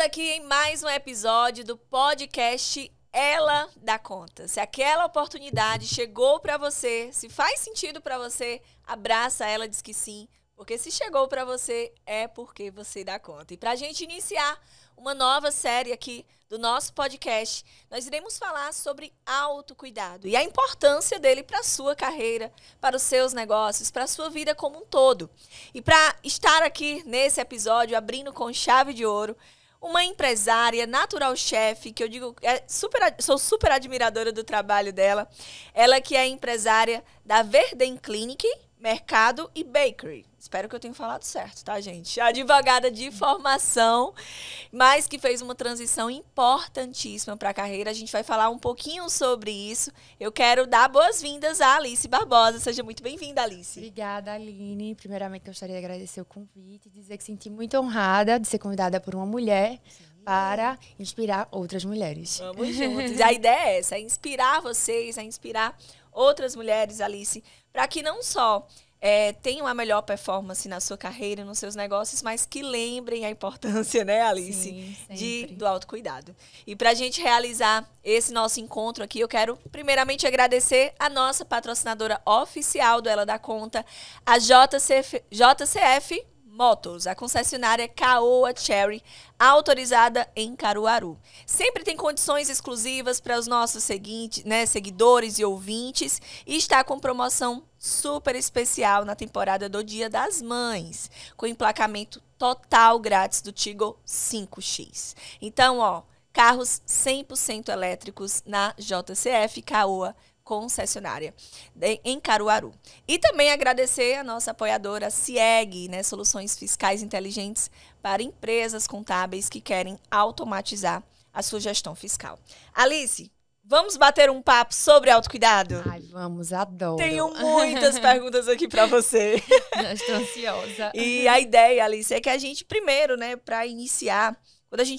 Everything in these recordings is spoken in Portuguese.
aqui em mais um episódio do podcast Ela Dá Conta. Se aquela oportunidade chegou para você, se faz sentido para você, abraça ela, diz que sim. Porque se chegou para você, é porque você dá conta. E para a gente iniciar uma nova série aqui do nosso podcast, nós iremos falar sobre autocuidado e a importância dele para a sua carreira, para os seus negócios, para a sua vida como um todo. E para estar aqui nesse episódio, abrindo com chave de ouro, uma empresária, natural chef, que eu digo, sou super admiradora do trabalho dela. Ela que é empresária da Verden Clinic, Mercado e Bakery. Espero que eu tenha falado certo, tá, gente? Advogada de formação, mas que fez uma transição importantíssima para a carreira. A gente vai falar um pouquinho sobre isso. Eu quero dar boas-vindas à Alice Barbosa. Seja muito bem-vinda, Alice. Obrigada, Aline. Primeiramente, gostaria de agradecer o convite e dizer que senti muito honrada de ser convidada por uma mulher para inspirar outras mulheres. Vamos juntos. A ideia é essa, é inspirar vocês, é inspirar outras mulheres, Alice, para que não só tenham a melhor performance na sua carreira e nos seus negócios, mas que lembrem a importância, né, Alice, do autocuidado. E para a gente realizar esse nosso encontro aqui, eu quero primeiramente agradecer a nossa patrocinadora oficial do Ela Dá Conta, a JCF Motors, a concessionária Caoa Chery, autorizada em Caruaru. Sempre tem condições exclusivas para os nossos seguidores e ouvintes e está com promoção super especial na temporada do Dia das Mães, com emplacamento total grátis do Tigo 5X. Então, carros 100% elétricos na JCF Caoa concessionária em Caruaru. E também agradecer a nossa apoiadora CIEG, Soluções Fiscais Inteligentes para empresas contábeis que querem automatizar a sua gestão fiscal. Alice, vamos bater um papo sobre autocuidado? Ai, vamos, adoro. Tenho muitas perguntas aqui para você. Já estou ansiosa. E a ideia, Alice, é que a gente primeiro, para iniciar,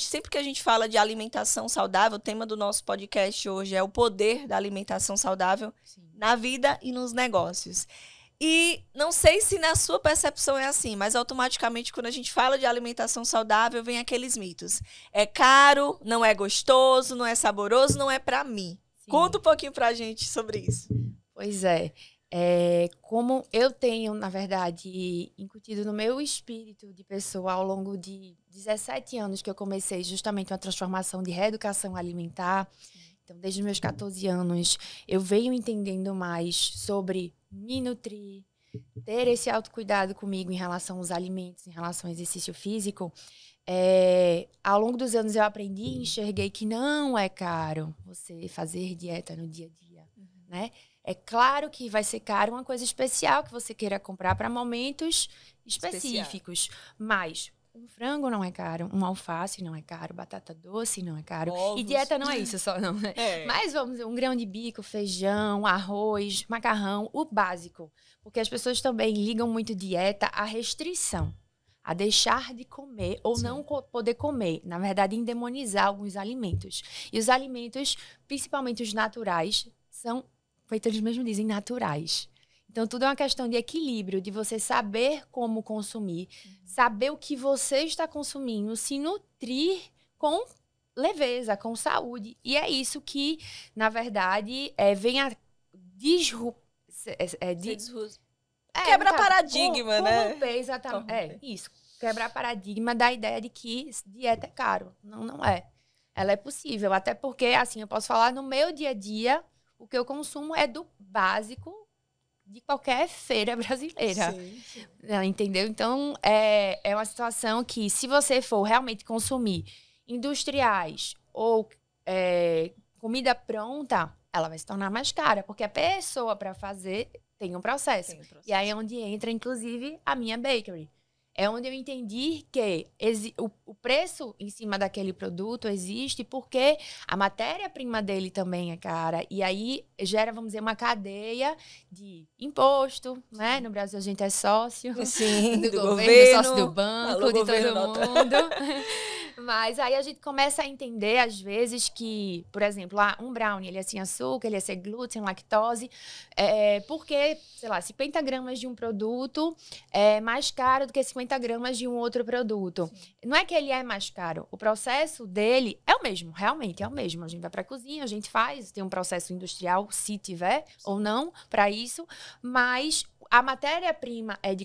sempre que a gente fala de alimentação saudável, o tema do nosso podcast hoje é o poder da alimentação saudável na vida e nos negócios. E não sei se na sua percepção é assim, mas automaticamente quando a gente fala de alimentação saudável, vem aqueles mitos. É caro, não é gostoso, não é saboroso, não é pra mim. Sim. Conta um pouquinho pra gente sobre isso. Pois é. Como eu tenho, na verdade, incutido no meu espírito de pessoa ao longo de 17 anos que eu comecei justamente uma transformação de reeducação alimentar. Então, desde os meus 14 anos, eu venho entendendo mais sobre me nutrir, ter esse autocuidado comigo em relação aos alimentos, em relação ao exercício físico. Ao longo dos anos, eu aprendi e enxerguei que não é caro você fazer dieta no dia a dia, né? É claro que vai ser caro uma coisa especial que você queira comprar para momentos específicos. Mas um frango não é caro, um alface não é caro, batata doce não é caro. Ovos. E dieta não é isso só, não, né? Mas vamos dizer, um grão de bico, feijão, arroz, macarrão, o básico. Porque as pessoas também ligam muito dieta à restrição, a deixar de comer ou não poder comer. Na verdade, endemonizar alguns alimentos. E os alimentos, principalmente os naturais, são feitos, eles mesmos dizem, naturais. Então, tudo é uma questão de equilíbrio, de você saber como consumir, saber o que você está consumindo, se nutrir com leveza, com saúde. E é isso que, na verdade, vem a quebrar paradigma, né? Exatamente. Isso. Quebrar paradigma da ideia de que dieta é caro. Não é. Ela é possível. Até porque, assim, eu posso falar no meu dia a dia, o que eu consumo é do básico de qualquer feira brasileira. Sim. Entendeu? Então, é uma situação que, se você for realmente consumir industriais ou comida pronta, ela vai se tornar mais cara, porque a pessoa, para fazer, tem um processo. E aí é onde entra, inclusive, a minha bakery. É onde eu entendi que o preço em cima daquele produto existe porque a matéria-prima dele também é cara. E aí gera, vamos dizer, uma cadeia de imposto, né? No Brasil a gente é sócio do governo, sócio do banco, de todo mundo. Mas aí a gente começa a entender, às vezes, que, por exemplo, um brownie, ele é sem açúcar, ele é sem glúten, lactose, porque, sei lá, 50 gramas de um produto é mais caro do que 50 gramas de um outro produto. Sim. Não é que ele é mais caro, o processo dele é o mesmo, realmente é o mesmo. A gente vai para a cozinha, a gente faz, tem um processo industrial, se tiver ou não, para isso, mas a matéria-prima é de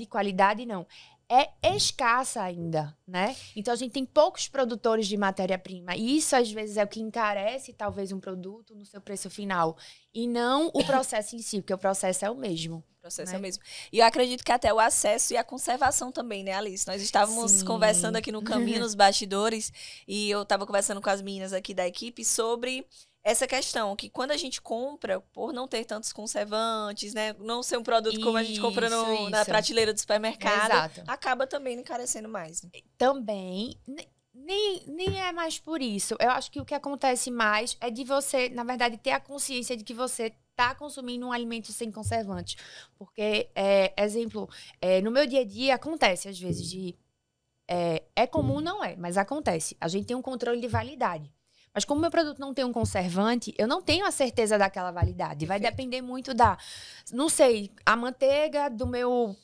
qualidade, não. É escassa ainda, né? Então, a gente tem poucos produtores de matéria-prima. E isso, às vezes, é o que encarece, talvez, um produto no seu preço final. E não o processo em si, porque o processo é o mesmo. O processo é o mesmo. E eu acredito que até o acesso e a conservação também, né, Alice? Nós estávamos conversando aqui no caminho, nos bastidores, e eu estava conversando com as meninas aqui da equipe sobre essa questão, que quando a gente compra, por não ter tantos conservantes, né? Não ser um produto como a gente compra na prateleira do supermercado, acaba também encarecendo mais. Né? Também, nem é mais por isso. Eu acho que o que acontece mais é de você, na verdade, ter a consciência de que você está consumindo um alimento sem conservantes. Porque, exemplo, no meu dia a dia acontece, às vezes, é comum, não é, mas acontece. A gente tem um controle de validade. Mas como meu produto não tem um conservante, eu não tenho a certeza daquela validade. Vai depender muito não sei, a manteiga do meu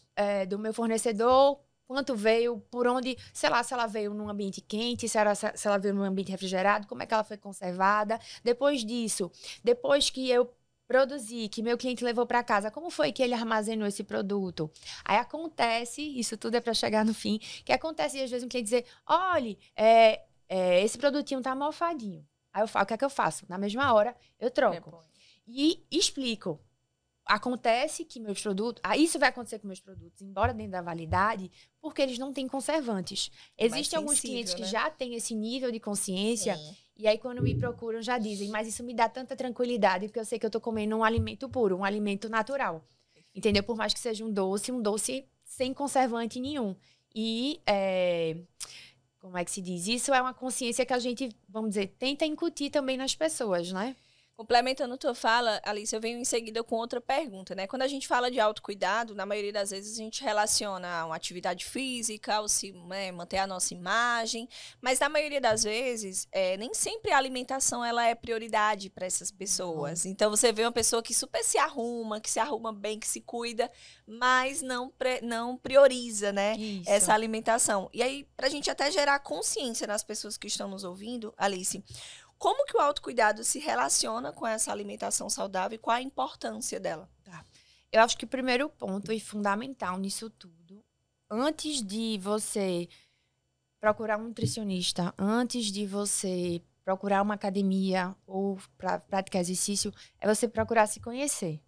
fornecedor, quanto veio, por onde, sei lá, se ela veio num ambiente quente, se ela veio num ambiente refrigerado, como é que ela foi conservada. Depois disso, depois que eu produzi, que meu cliente levou para casa, como foi que ele armazenou esse produto? Aí acontece, isso tudo é para chegar no fim, que acontece às vezes um cliente dizer, olha, esse produtinho tá mofadinho. Aí eu falo, o que é que eu faço? Na mesma hora, eu troco. E explico. Acontece que meus produtos... isso vai acontecer com meus produtos, embora dentro da validade, porque eles não têm conservantes. Existem alguns clientes que já têm esse nível de consciência, e aí quando me procuram já dizem, mas isso me dá tanta tranquilidade, porque eu sei que eu tô comendo um alimento puro, um alimento natural. Entendeu? Por mais que seja um doce sem conservante nenhum. E... como é que se diz? Isso é uma consciência que a gente, vamos dizer, tenta incutir também nas pessoas, né? Complementando a tua fala, Alice, eu venho em seguida com outra pergunta, né? Quando a gente fala de autocuidado, na maioria das vezes a gente relaciona uma atividade física, ou manter a nossa imagem, mas na maioria das vezes, nem sempre a alimentação ela é prioridade para essas pessoas. Então, você vê uma pessoa que super se arruma bem, que se cuida, mas não prioriza, né? Essa alimentação. E aí, para a gente até gerar consciência nas pessoas que estão nos ouvindo, Alice, como que o autocuidado se relaciona com essa alimentação saudável e qual a importância dela? Eu acho que o primeiro ponto e fundamental nisso tudo, antes de você procurar um nutricionista, antes de você procurar uma academia ou praticar exercício, é você procurar se conhecer.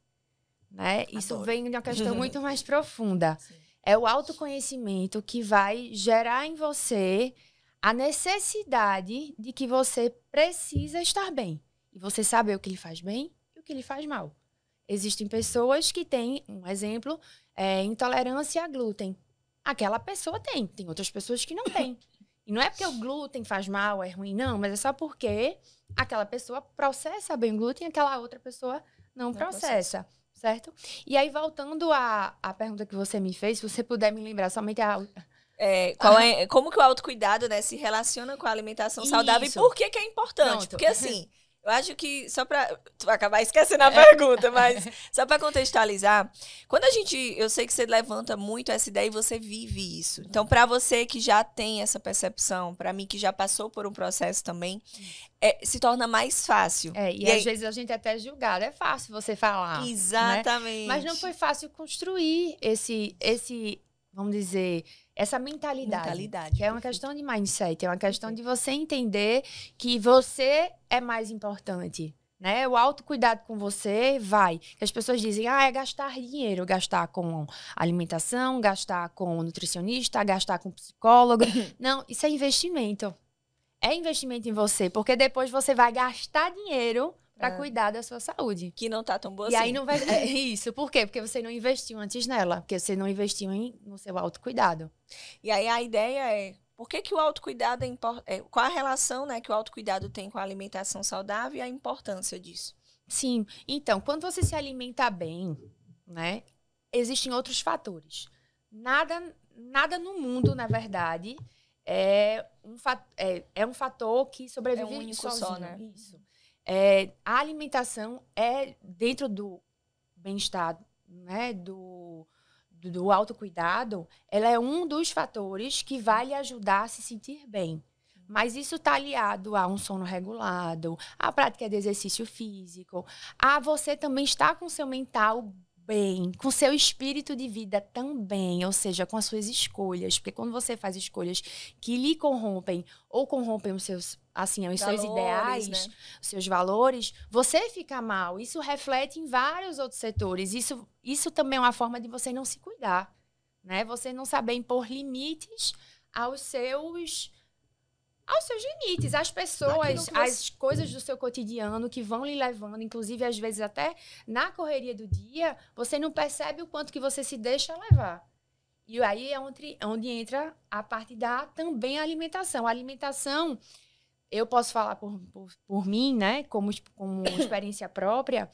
Né? Isso vem de uma questão muito mais profunda. Sim. É o autoconhecimento que vai gerar em você a necessidade de que você precisa estar bem. E você saber o que lhe faz bem e o que lhe faz mal. Existem pessoas que têm, um exemplo, intolerância a glúten. Aquela pessoa tem. Tem outras pessoas que não têm. E não é porque o glúten faz mal, é ruim, não. Mas é só porque aquela pessoa processa bem o glúten e aquela outra pessoa não processa. Certo? E aí, voltando à pergunta que você me fez, se você puder me lembrar somente como que o autocuidado, né, se relaciona com a alimentação saudável e por que é importante? Pronto. Porque assim, eu acho que, só para tu vai acabar esquecendo a pergunta, mas só para contextualizar, quando eu sei que você levanta muito essa ideia e você vive isso. Então, para você que já tem essa percepção, para mim que já passou por um processo também, se torna mais fácil. E às vezes a gente até é julgado. É fácil você falar. Exatamente. Né? Mas não foi fácil construir esse vamos dizer, essa mentalidade. Que é uma questão de mindset, é uma questão de você entender que você é mais importante. Né? O autocuidado com você que as pessoas dizem, é gastar dinheiro, gastar com alimentação, gastar com nutricionista, gastar com psicólogo. Não, isso é investimento. É investimento em você, porque depois você vai gastar dinheiro para cuidar da sua saúde. Que não tá tão boa assim. E aí não vai... isso, por quê? Porque você não investiu antes nela, porque você não investiu no seu autocuidado. E aí a ideia é, por que o autocuidado qual a relação, né, que o autocuidado tem com a alimentação saudável e a importância disso? Sim, então, quando você se alimenta bem, né, existem outros fatores. Nada no mundo, na verdade, é um fator que sobrevive único sozinho. só, né? Isso. A alimentação é dentro do bem-estar, né, do autocuidado, ela é um dos fatores que vai lhe ajudar a se sentir bem. Mas isso está aliado a um sono regulado, à prática de exercício físico, a você também estar com o seu mental bem, com seu espírito de vida também, ou seja, com as suas escolhas, porque quando você faz escolhas que lhe corrompem ou corrompem os seus, assim, os seus ideais, né? os seus valores, você fica mal. Isso reflete em vários outros setores. Isso também é uma forma de você não se cuidar, né? Você não saber impor limites aos seus limites, às pessoas, às coisas do seu cotidiano que vão lhe levando, inclusive, às vezes, até na correria do dia, você não percebe o quanto que você se deixa levar. E aí é onde entra a parte da também alimentação. A alimentação, eu posso falar por mim, né, como experiência própria,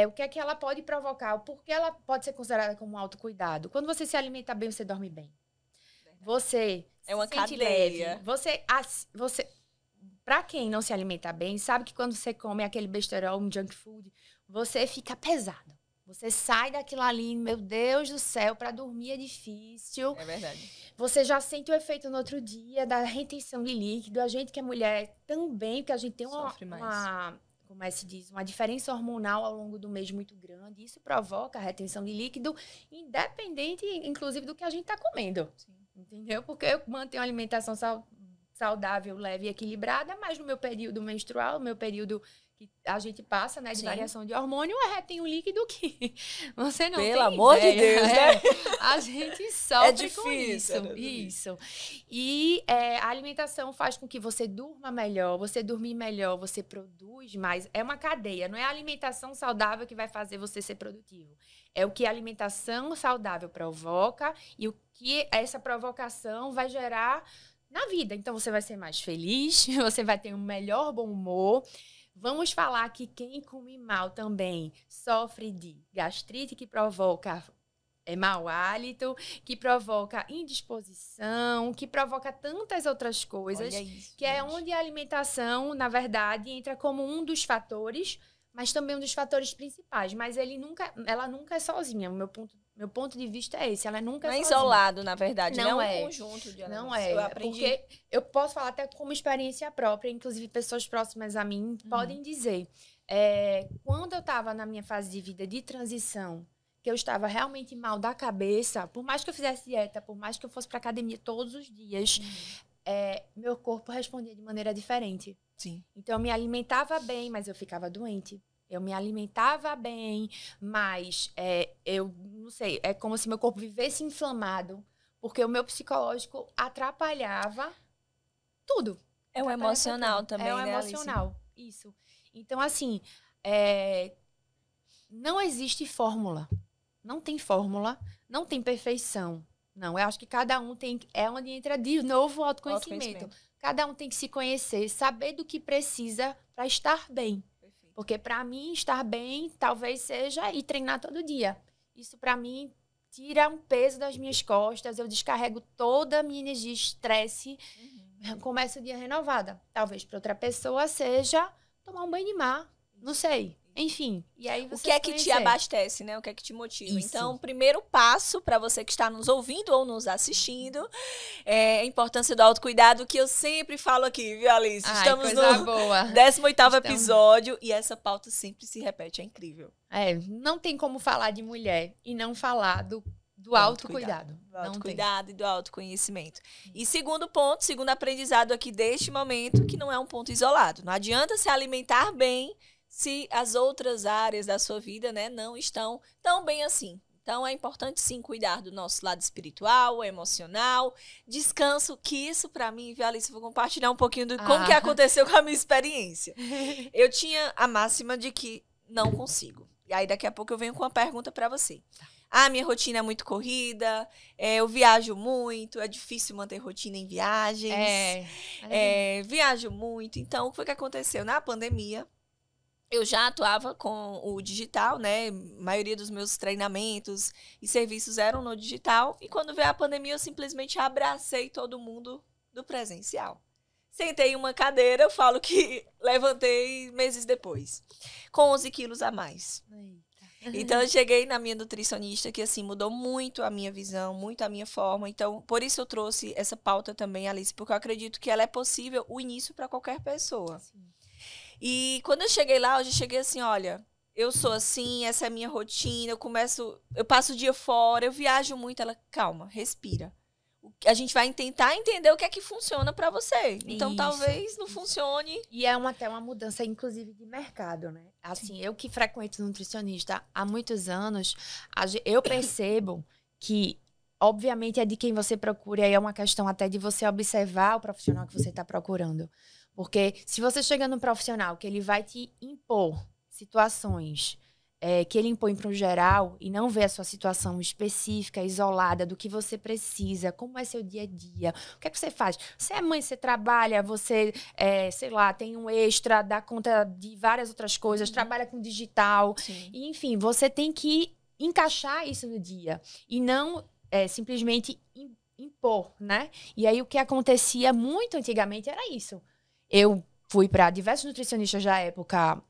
o que é que ela pode provocar, por que ela pode ser considerada como um autocuidado. Quando você se alimenta bem, você dorme bem. Você é uma se sente cadeia. leve. Você, para quem não se alimenta bem, sabe que quando você come aquele besterol, um junk food, você fica pesado. Você sai daquilo ali, meu Deus do céu, para dormir é difícil. É verdade. Você já sente o efeito no outro dia da retenção de líquido. A gente que é mulher também, porque a gente tem como se diz, uma diferença hormonal ao longo do mês muito grande. Isso provoca a retenção de líquido, independente, inclusive, do que a gente está comendo. Sim. Entendeu? Porque eu mantenho uma alimentação saudável, leve e equilibrada, mas no meu período menstrual, no meu período que a gente passa, né, de variação de hormônio, eu retenho líquido que você não tem ideia. Pelo amor de Deus, né? A gente sofre difícil, com isso. Né? Isso. E a alimentação faz com que você durma melhor, você dormir melhor, você produz mais. É uma cadeia, não é a alimentação saudável que vai fazer você ser produtivo. É o que a alimentação saudável provoca e o que essa provocação vai gerar na vida. Então, você vai ser mais feliz, você vai ter um melhor bom humor. Vamos falar que quem come mal também sofre de gastrite, que provoca mau hálito, que provoca indisposição, que provoca tantas outras coisas. Olha isso, que gente. É onde a alimentação, na verdade, entra como um dos fatores, mas também um dos fatores principais. Mas ela nunca é sozinha. Meu ponto de vista é esse. Ela nunca é sozinha. Não é isolado, na verdade. Não é um conjunto de elementos. Não é. Eu aprendi. Porque eu posso falar até como experiência própria. Inclusive, pessoas próximas a mim podem dizer. Quando eu estava na minha fase de vida de transição, que eu estava realmente mal da cabeça, por mais que eu fizesse dieta, por mais que eu fosse para academia todos os dias, meu corpo respondia de maneira diferente. Sim. Então, eu me alimentava bem, mas eu ficava doente. Eu me alimentava bem, mas eu não sei, é como se meu corpo vivesse inflamado, porque o meu psicológico atrapalhava tudo. É o emocional também, né, emocional, isso. Então, assim, não existe fórmula. Não tem fórmula, não tem perfeição. Não, eu acho que cada um é onde entra de novo o autoconhecimento. Cada um tem que se conhecer, saber do que precisa para estar bem. Porque para mim, estar bem talvez seja ir treinar todo dia. Isso para mim tira um peso das minhas costas, eu descarrego toda a minha energia, estresse, começo o dia renovada. Talvez para outra pessoa seja tomar um banho de mar, não sei. Enfim, e aí você o que é que te abastece, né? O que é que te motiva? Isso. Então, o primeiro passo para você que está nos ouvindo ou nos assistindo é a importância do autocuidado, que eu sempre falo aqui, viu, Alice? Estamos no 18º episódio e essa pauta sempre se repete, é incrível. Não tem como falar de mulher e não falar do autocuidado. Do autocuidado e do autoconhecimento. E segundo ponto, segundo aprendizado aqui deste momento, que não é um ponto isolado. Não adianta se alimentar bem se as outras áreas da sua vida, né, não estão tão bem assim. Então, é importante, sim, cuidar do nosso lado espiritual, emocional, descanso, que isso, para mim, viu, Alice, vou compartilhar um pouquinho de como que aconteceu com a minha experiência. Eu tinha a máxima de que não consigo. E aí, daqui a pouco, eu venho com uma pergunta para você. Minha rotina é muito corrida, eu viajo muito, é difícil manter rotina em viagens. Viajo muito. Então, o que foi que aconteceu? Na pandemia, eu já atuava com o digital, né? A maioria dos meus treinamentos e serviços eram no digital. E quando veio a pandemia, eu simplesmente abracei todo mundo do presencial. Sentei em uma cadeira, eu falo que levantei meses depois, com 11 quilos a mais. Então, eu cheguei na minha nutricionista, que assim, mudou muito a minha visão, muito a minha forma. Então, por isso eu trouxe essa pauta também, Alice, porque eu acredito que ela é possível o início para qualquer pessoa. Sim. E quando eu cheguei lá, eu já cheguei assim, olha, eu sou assim, essa é a minha rotina, eu passo o dia fora, eu viajo muito. Ela, calma, respira. A gente vai tentar entender o que é que funciona para você. Então, isso, talvez não funcione. E é até uma mudança, inclusive, de mercado, né? Assim, eu que frequento nutricionista há muitos anos, eu percebo que, obviamente, é de quem você procura, e aí é uma questão até de você observar o profissional que você está procurando. Porque se você chega num profissional que ele vai te impor situações que ele impõe para o geral e não vê a sua situação específica, isolada, do que você precisa, como é seu dia a dia, o que é que você faz? Você é mãe, você trabalha, você, sei lá, tem um extra, dá conta de várias outras coisas, trabalha com digital, e, enfim, você tem que encaixar isso no dia e não simplesmente impor, né? E aí o que acontecia muito antigamente era isso. Eu fui para diversos nutricionistas da época,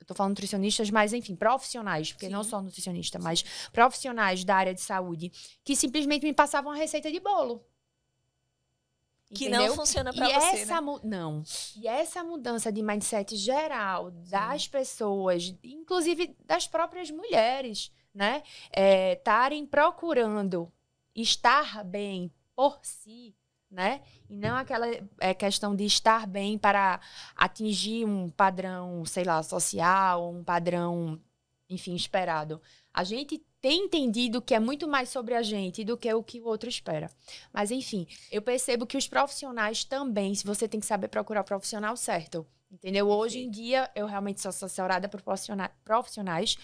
estou falando nutricionistas, mas enfim, profissionais, porque não só nutricionista, mas profissionais da área de saúde, que simplesmente me passavam a receita de bolo. Que não funciona para você, né? Não. E essa mudança de mindset geral das pessoas, inclusive das próprias mulheres, né? Estarem procurando estar bem por si, né? E não aquela questão de estar bem para atingir um padrão, sei lá, social, um padrão, enfim, esperado. A gente tem entendido que é muito mais sobre a gente do que o outro espera. Mas, enfim, eu percebo que os profissionais também, se você tem que saber procurar o profissional certo, entendeu? Hoje em dia, eu realmente sou assessorada por profissionais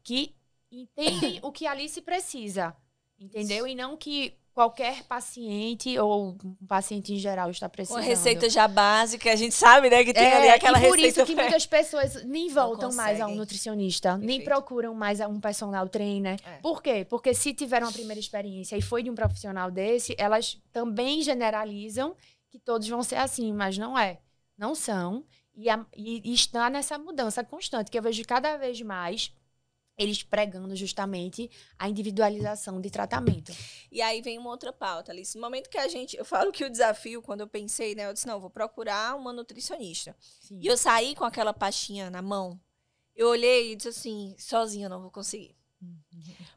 que entendem o que a Alice precisa, entendeu? E não que qualquer paciente ou um paciente em geral está precisando. Uma receita já básica, a gente sabe, né, que tem ali aquela receita. E por isso que muitas pessoas nem voltam mais a um nutricionista, nem procuram mais a um personal trainer. Por quê? Porque se tiveram a primeira experiência e foi de um profissional desse, elas também generalizam que todos vão ser assim, mas não é. Não são. E está nessa mudança constante, que eu vejo cada vez mais eles pregando justamente a individualização de tratamento. E aí vem uma outra pauta, Alice. No momento que eu falo que o desafio, quando eu pensei, né, eu disse, não, vou procurar uma nutricionista. Sim. E eu saí com aquela pastinha na mão, eu olhei e disse assim, sozinha eu não vou conseguir.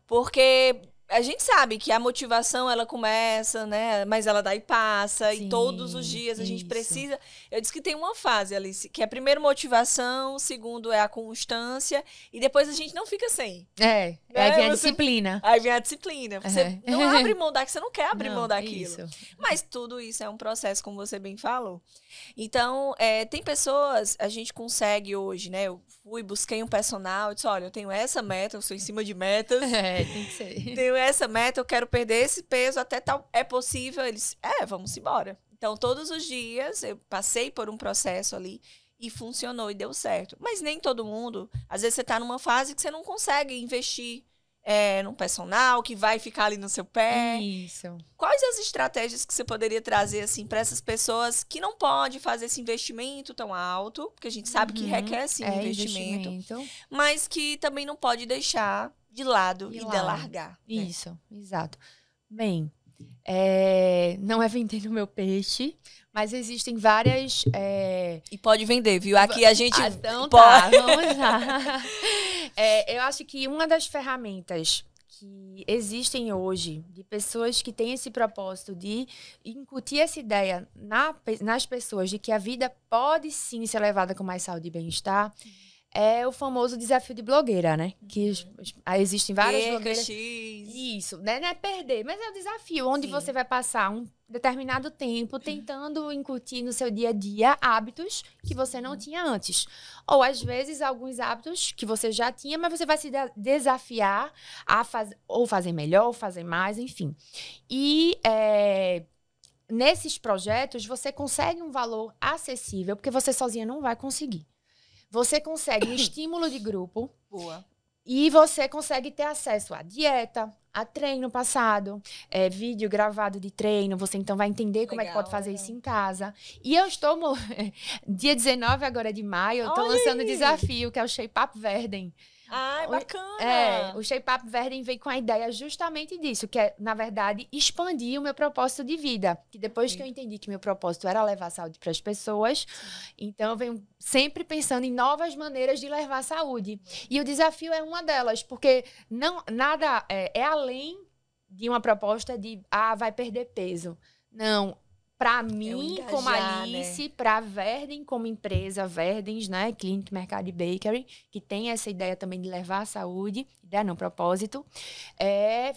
Porque a gente sabe que a motivação, ela começa, né? Mas ela daí passa. Sim, e todos os dias a gente precisa... Eu disse que tem uma fase, Alice, que é primeiro motivação, segundo é a constância, e depois a gente não fica sem. Aí vem a disciplina. Aí vem a disciplina. Você não abre mão daquilo, você não quer abrir mão daquilo. Mas tudo isso é um processo, como você bem falou. Então, tem pessoas, a gente consegue hoje, né? Eu busquei um personal, eu disse, olha, eu tenho essa meta, eu sou em cima de metas. Tem que ser. Tenho essa meta, eu quero perder esse peso até tal. É possível? Eles, vamos embora. Então, todos os dias, eu passei por um processo ali e funcionou e deu certo. Mas nem todo mundo. Às vezes, você está numa fase que você não consegue investir num personal que vai ficar ali no seu pé. Isso. Quais as estratégias que você poderia trazer assim para essas pessoas que não podem fazer esse investimento tão alto, porque a gente sabe que requer sim investimento, mas que também não pode deixar de lado e delargar. Isso, né? Exato. Bem, não é vendendo meu peixe, mas existem várias... E pode vender, viu? Aqui a gente... Então tá, vamos lá. Eu acho que uma das ferramentas que existem hoje de pessoas que têm esse propósito de incutir essa ideia nas pessoas de que a vida pode sim ser levada com mais saúde e bem-estar, é o famoso desafio de blogueira, né? Que existem várias blogueiras. Isso, né? Não é perder, mas é o desafio, onde você vai passar um determinado tempo tentando incutir no seu dia a dia hábitos que você não tinha antes. Ou, às vezes, alguns hábitos que você já tinha, mas você vai se desafiar a fazer melhor, ou fazer mais, enfim. E nesses projetos, você consegue um valor acessível, porque você sozinha não vai conseguir. Você consegue um estímulo de grupo. Boa. E você consegue ter acesso à dieta, a treino passado, vídeo gravado de treino. Você então vai entender como é que pode fazer isso em casa. E eu estou, dia 19 agora de maio, eu estou lançando o desafio, que é o Shape Up Verden. Ai, bacana! O Shape Up Verden vem com a ideia justamente disso, que é, na verdade, expandir o meu propósito de vida. Que depois que eu entendi que meu propósito era levar saúde para as pessoas, então eu venho sempre pensando em novas maneiras de levar saúde. E o desafio é uma delas, porque nada é além de uma proposta de, vai perder peso. Não. Para mim, como Alice, para Verden como empresa, Verdens, né, Clínica, Mercado e Bakery, que tem essa ideia também de levar a saúde, ideia não, propósito, é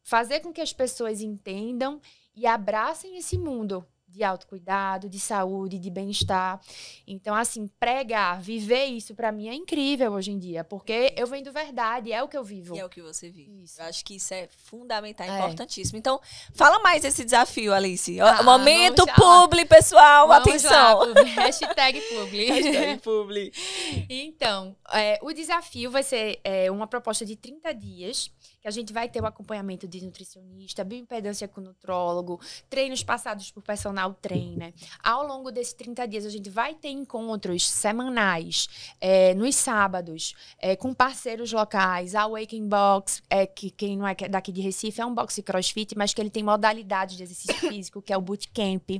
fazer com que as pessoas entendam e abracem esse mundo de autocuidado, de saúde, de bem-estar. Então, assim, pregar, viver isso para mim é incrível hoje em dia, porque eu vendo verdade, é o que eu vivo. E é o que você vive. Isso. Eu acho que isso é fundamental, importantíssimo. Então, fala mais desse desafio, Alice. Momento publi, pessoal, vamos atenção. Lá, publi. Hashtag publi. Hashtag publi. Então, o desafio vai ser uma proposta de 30 dias, que a gente vai ter o acompanhamento de nutricionista, bioimpedância com nutrólogo, treinos passados por personal trainer. Ao longo desses 30 dias, a gente vai ter encontros semanais, nos sábados, com parceiros locais. A Awaken Box, que quem não é daqui de Recife, é um boxe crossfit, mas que ele tem modalidades de exercício físico, que é o bootcamp.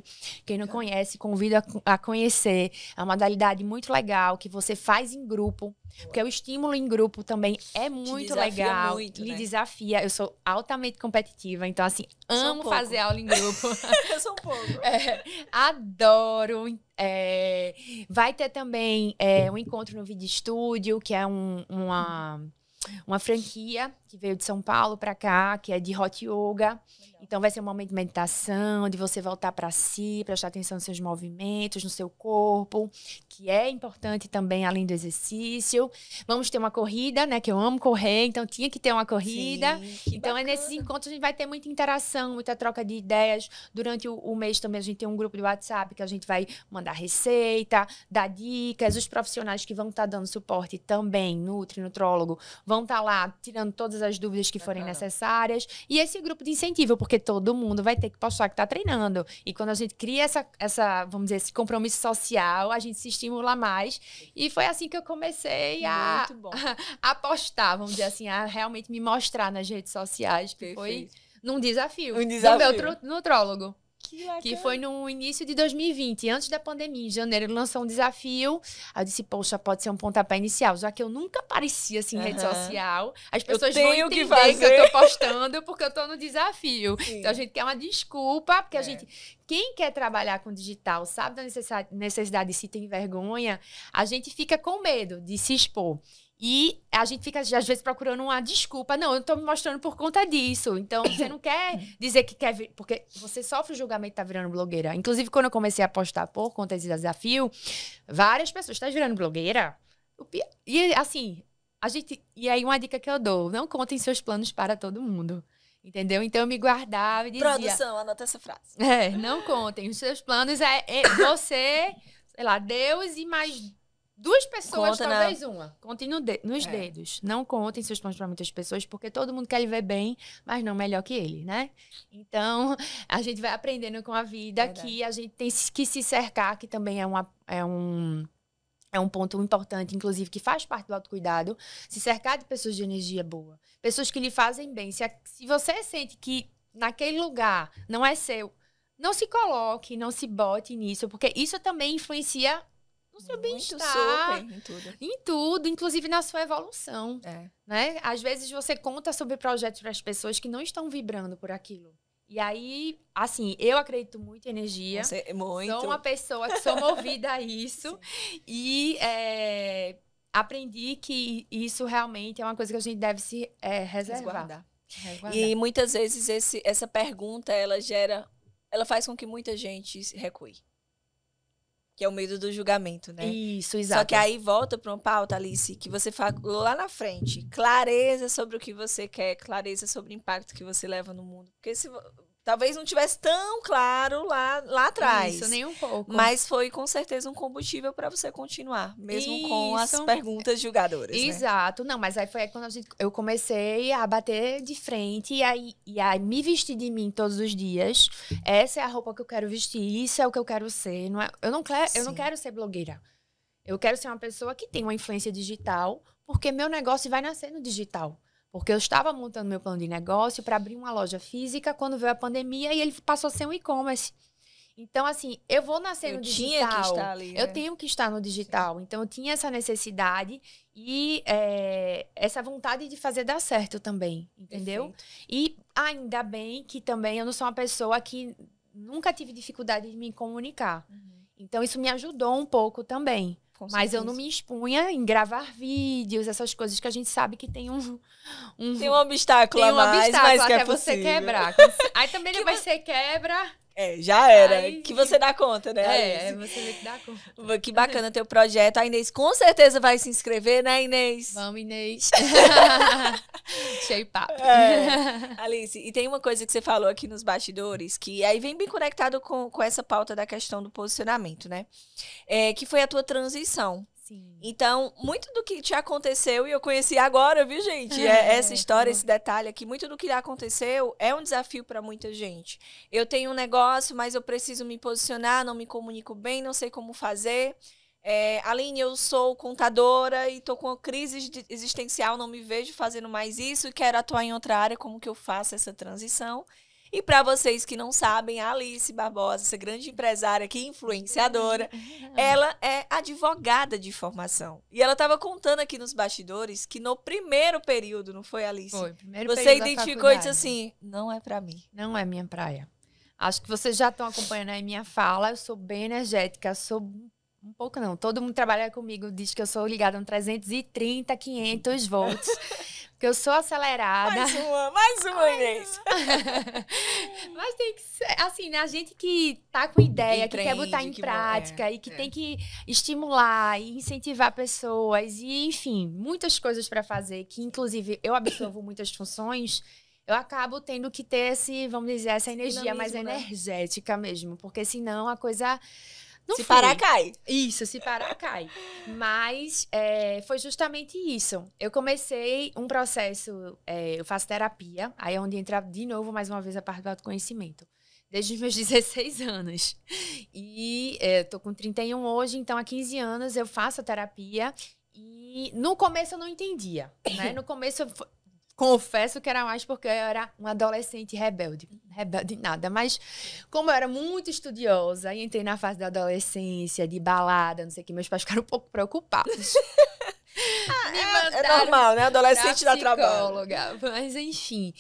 Quem não conhece, convido a conhecer. É uma modalidade muito legal, que você faz em grupo. Porque o estímulo em grupo também é muito legal. Me desafia. Eu sou altamente competitiva, então, assim, amo fazer aula em grupo. Eu sou um pouco. Adoro. Vai ter também um encontro no Vídeo Estúdio, que é uma franquia que veio de São Paulo para cá, que é de Hot Yoga. Então, vai ser um momento de meditação, de você voltar para si, prestar atenção nos seus movimentos, no seu corpo, que é importante também, além do exercício. Vamos ter uma corrida, né? Que eu amo correr, então tinha que ter uma corrida. Sim, então, nesses encontros a gente vai ter muita interação, muita troca de ideias. Durante o mês também a gente tem um grupo de WhatsApp que a gente vai mandar receita, dar dicas. Os profissionais que vão estar dando suporte também, nutrólogo, vão estar lá tirando todas as dúvidas que forem necessárias. E esse grupo de incentivo, porque todo mundo vai ter que postar que está treinando. E quando a gente cria vamos dizer, esse compromisso social, a gente se estimula mais. E foi assim que eu comecei a postar, vamos dizer assim, a realmente me mostrar nas redes sociais, que foi num desafio. Do meu nutrólogo. Que foi no início de 2020, antes da pandemia. Em janeiro ele lançou um desafio. Aí eu disse, poxa, pode ser um pontapé inicial. Já que eu nunca aparecia assim em rede social, as pessoas vão entender que eu tô postando porque eu tô no desafio. Sim. Então a gente quer uma desculpa, porque a gente... Quem quer trabalhar com digital sabe da necessidade de se ter vergonha, a gente fica com medo de se expor. E a gente fica, às vezes, procurando uma desculpa. Não, eu tô me mostrando por conta disso. Então, você não quer dizer que quer... Porque você sofre o julgamento de tá virando blogueira. Inclusive, quando eu comecei a postar por conta desse desafio, várias pessoas, tá virando blogueira? E, assim, E aí, uma dica que eu dou. Não contem seus planos para todo mundo. Entendeu? Então, eu me guardava e dizia... Produção, anota essa frase. Não contem. Os seus planos você, sei lá, Deus e mais... 2 pessoas, talvez uma. Contem nos dedos. Não contem seus planos para muitas pessoas, porque todo mundo quer lhe ver bem, mas não melhor que ele, né? Então, a gente vai aprendendo com a vida que a gente tem que se cercar, que também é um ponto importante, inclusive, que faz parte do autocuidado, se cercar de pessoas de energia boa. Pessoas que lhe fazem bem. Se você sente que naquele lugar não é seu, não se coloque, não se bote nisso, porque isso também influencia no seu bem-estar, em tudo, inclusive na sua evolução, né? Às vezes você conta sobre projetos para as pessoas que não estão vibrando por aquilo. E aí, assim, eu acredito muito em energia. Sou uma pessoa que sou movida a isso. E aprendi que isso realmente é uma coisa que a gente deve se reservar. E muitas vezes essa pergunta, ela faz com que muita gente se recue. Que é o medo do julgamento, né? Isso, exato. Só que aí volta para uma pauta, Alice, que você falou lá na frente. Clareza sobre o que você quer, clareza sobre o impacto que você leva no mundo. Porque Talvez não tivesse tão claro lá atrás. Isso, nem um pouco. Mas foi com certeza um combustível para você continuar, mesmo com as perguntas julgadoras, Exato. Né? Não, mas aí foi quando eu comecei a bater de frente e aí me vestir de mim todos os dias. Essa é a roupa que eu quero vestir, isso é o que eu quero ser. Não é, eu não quero ser blogueira. Eu quero ser uma pessoa que tem uma influência digital, porque meu negócio vai nascer no digital. Porque eu estava montando meu plano de negócio para abrir uma loja física quando veio a pandemia e ele passou a ser um e-commerce. Então, assim, eu vou nascer no digital. Tinha que estar ali, né? Eu tenho que estar no digital. Sim. Então, eu tinha essa necessidade e essa vontade de fazer dar certo também, entendeu? Perfeito. E ainda bem que também eu não sou uma pessoa que nunca tive dificuldade de me comunicar. Uhum. Então, isso me ajudou um pouco também. Mas eu não me expunha em gravar vídeos, essas coisas que a gente sabe que tem tem um obstáculo a mais, mas que até é você quebrar. Aí também depois você quebra. Já era. Aí, que você dá conta, né? Você vê que dá conta. Que bacana teu projeto. A Inês com certeza vai se inscrever, né, Inês? Vamos, Inês. Cheio papo. Alice, e tem uma coisa que você falou aqui nos bastidores, que aí vem bem conectado com essa pauta da questão do posicionamento, né? Que foi a tua transição. Sim. Então, muito do que te aconteceu, e eu conheci agora, viu, gente? Essa história, esse detalhe aqui, muito do que aconteceu é um desafio para muita gente. Eu tenho um negócio, mas eu preciso me posicionar, não me comunico bem, não sei como fazer. Aline, eu sou contadora e estou com uma crise existencial, não me vejo fazendo mais isso e quero atuar em outra área, como que eu faço essa transição? E para vocês que não sabem, a Alice Barbosa, essa grande empresária aqui, influenciadora, ela é advogada de formação. E ela estava contando aqui nos bastidores que no primeiro período, não foi, Alice? Foi, primeiro você período identificou e disse assim, não é para mim. Não é minha praia. Acho que vocês já estão acompanhando aí minha fala, eu sou bem energética, sou um pouco não, todo mundo que trabalha comigo diz que eu sou ligada a 330, 500 volts. Porque eu sou acelerada. Mais uma, Inês. Mas tem que ser, assim, né? A gente que tá com ideia, que quer botar em prática e que tem que estimular e incentivar pessoas e, enfim, muitas coisas para fazer, que inclusive eu absorvo muitas funções, eu acabo tendo que ter vamos dizer, essa energia mais energética mesmo, porque senão a coisa... Se parar, cai. Isso, se parar, cai. Mas foi justamente isso. Eu comecei um processo, eu faço terapia, aí é onde entra de novo, mais uma vez, a parte do autoconhecimento. Desde os meus 16 anos. E eu tô com 31 hoje, então há 15 anos eu faço a terapia. E no começo eu não entendia, né? No começo confesso que era mais porque eu era uma adolescente rebelde. Rebelde nada, mas como eu era muito estudiosa e entrei na fase da adolescência, de balada, não sei o que, meus pais ficaram um pouco preocupados. É normal, né? Adolescente dá trabalho. Mas enfim.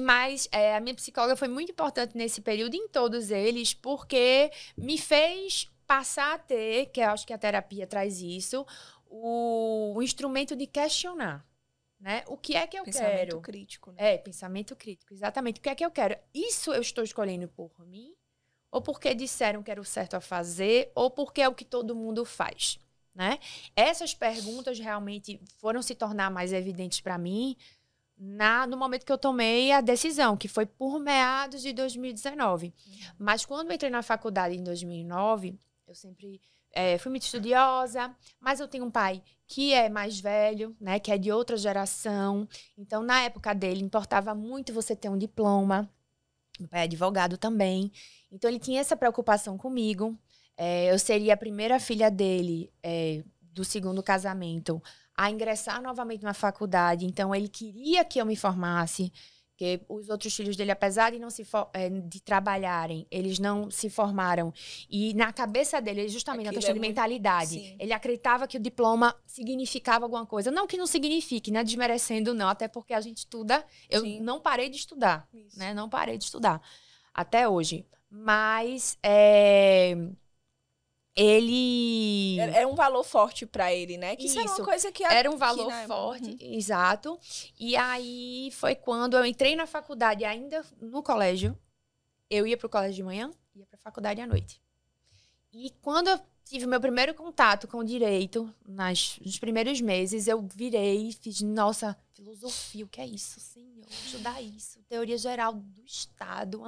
Mas a minha psicóloga foi muito importante nesse período, em todos eles, porque me fez passar a ter, que eu acho que a terapia traz isso, o instrumento de questionar. Né? O que é que eu quero? Pensamento crítico. Né? Pensamento crítico, exatamente. O que é que eu quero? Isso eu estou escolhendo por mim? Ou porque disseram que era o certo a fazer? Ou porque é o que todo mundo faz? Né? Essas perguntas realmente foram se tornar mais evidentes para mim no momento que eu tomei a decisão, que foi por meados de 2019. Mas quando eu entrei na faculdade em 2009, eu sempre... fui muito estudiosa, mas eu tenho um pai que é mais velho, né, que é de outra geração. Então, na época dele, importava muito você ter um diploma. Meu pai é advogado também. Então, ele tinha essa preocupação comigo. Eu seria a primeira filha dele, do segundo casamento, a ingressar novamente na faculdade. Então, ele queria que eu me formasse. Porque os outros filhos dele, apesar de não de trabalharem, eles não se formaram. E na cabeça dele, justamente na questão de mentalidade, sim, ele acreditava que o diploma significava alguma coisa. Não que não signifique, né? Desmerecendo, não. Até porque a gente estuda. Eu sim, não parei de estudar, né? Não parei de estudar até hoje. Mas ele... Era um valor forte para ele, né? Que isso era uma coisa que... Era um valor forte, exato. E aí foi quando eu entrei na faculdade, ainda no colégio. Eu ia pro colégio de manhã, ia pra faculdade à noite. E quando eu tive o meu primeiro contato com o direito, nos primeiros meses, eu virei e fiz, nossa, filosofia, o que é isso, Senhor? Estudar isso, teoria geral do Estado.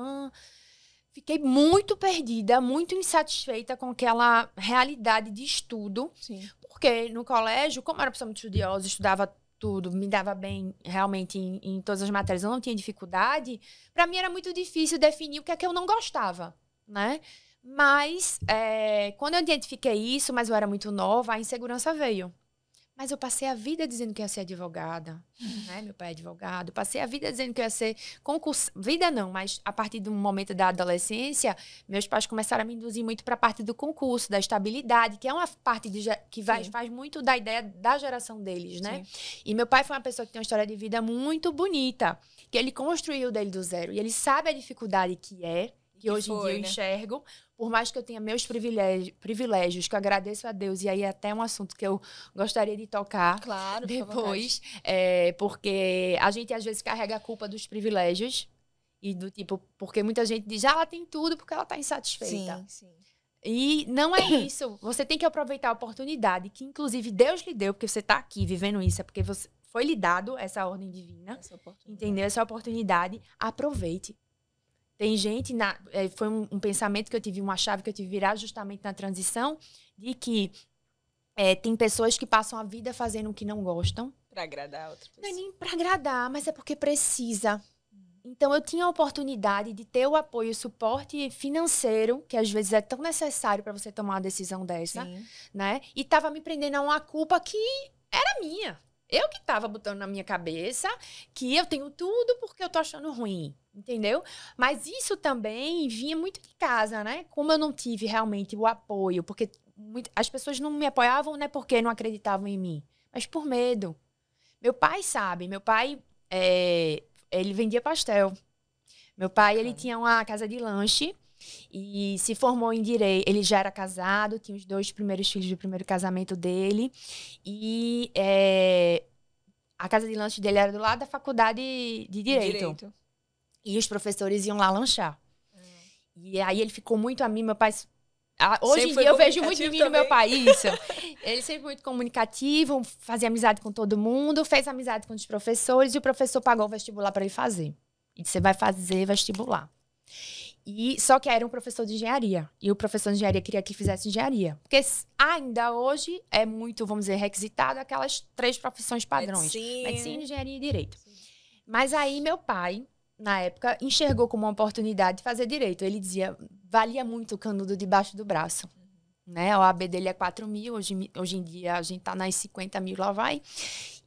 Fiquei muito perdida, muito insatisfeita com aquela realidade de estudo. Sim. Porque no colégio, como eu era uma pessoa muito estudiosa, estudava tudo, me dava bem realmente em todas as matérias, eu não tinha dificuldade, para mim era muito difícil definir o que é que eu não gostava, né? Mas, quando eu identifiquei isso, mas eu era muito nova, a insegurança veio. Mas eu passei a vida dizendo que ia ser advogada, né? Meu pai é advogado. Passei a vida dizendo que eu ia ser concurso. Vida não, mas a partir do momento da adolescência, meus pais começaram a me induzir muito para a parte do concurso, da estabilidade, que é uma parte que faz muito da ideia da geração deles, né? Sim. E meu pai foi uma pessoa que tem uma história de vida muito bonita, que ele construiu dele do zero. E ele sabe a dificuldade que é, que hoje em dia eu enxergo, por mais que eu tenha meus privilégios, que eu agradeço a Deus, e aí é até um assunto que eu gostaria de tocar depois, porque a gente às vezes carrega a culpa dos privilégios, e do tipo, porque muita gente diz, ela tem tudo porque ela está insatisfeita. Sim, sim. E não é isso, você tem que aproveitar a oportunidade, que inclusive Deus lhe deu, porque você está aqui vivendo isso, é porque foi lhe dado essa ordem divina, entendeu? Essa oportunidade, aproveite. Tem gente, foi um pensamento que eu tive, uma chave que eu tive virar justamente na transição, de que tem pessoas que passam a vida fazendo o que não gostam. Para agradar outra pessoa. Não é nem para agradar, mas é porque precisa. Então, eu tinha a oportunidade de ter o apoio, o suporte financeiro, que às vezes é tão necessário para você tomar uma decisão dessa, né? E estava me prendendo a uma culpa que era minha. Eu que estava botando na minha cabeça que eu tenho tudo porque eu tô achando ruim, entendeu? Mas isso também vinha muito de casa, né? Como eu não tive realmente o apoio, porque as pessoas não me apoiavam, não é porque não acreditavam em mim, mas por medo. Meu pai sabe, meu pai, ele vendia pastel. Meu pai, ele tinha uma casa de lanche e se formou em direito. Ele já era casado, tinha os 2 primeiros filhos do primeiro casamento dele. E a casa de lanche dele era do lado da faculdade de direito. E os professores iam lá lanchar. E aí ele ficou muito a mim, meu pai... Hoje em dia eu vejo muito em mim no meu pai isso. Ele sempre muito comunicativo, fazia amizade com todo mundo, fez amizade com os professores e o professor pagou o vestibular para ele fazer. E disse, você vai fazer vestibular. Só que era um professor de engenharia. E o professor de engenharia queria que fizesse engenharia. Porque ainda hoje é muito, vamos dizer, requisitado aquelas 3 profissões padrões. Medicina, engenharia e direito. Sim. Mas aí meu pai, na época, enxergou como uma oportunidade de fazer direito. Ele dizia, valia muito o canudo debaixo do braço. Né? A OAB dele é 4 mil, hoje em dia a gente tá nas 50 mil, lá vai.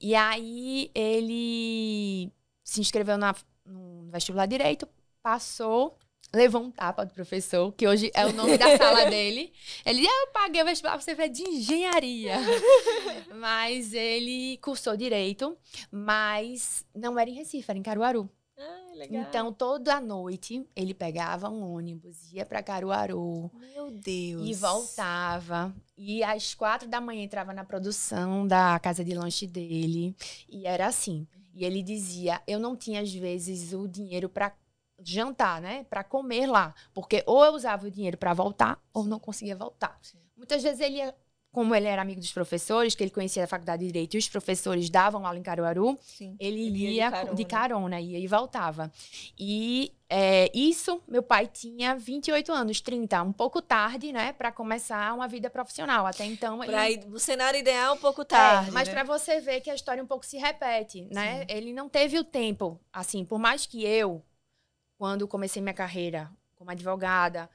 E aí ele se inscreveu no vestibular de direito, passou... Levou um tapa do professor, que hoje é o nome da sala dele. Ele disse, eu paguei o vestibular pra você ver de engenharia. Mas ele cursou direito, mas não era em Recife, era em Caruaru. Legal. Então, toda noite, ele pegava um ônibus, ia pra Caruaru. Meu Deus. E voltava. E às 4 da manhã entrava na produção da casa de lanche dele. E era assim. E ele dizia, eu não tinha, às vezes, o dinheiro pra jantar, né? Para comer lá. Porque ou eu usava o dinheiro para voltar, ou não conseguia voltar. Sim. Muitas vezes ele ia, como ele era amigo dos professores, que ele conhecia a faculdade de Direito, e os professores davam aula em Caruaru, ele ia de carona, ia e voltava. E isso, meu pai tinha 28 anos, 30, um pouco tarde, né? Para começar uma vida profissional. Até então, o cenário ideal um pouco tarde, mas né? para você ver que a história um pouco se repete, né? Sim. Ele não teve o tempo, assim, por mais que eu, quando comecei minha carreira como advogada,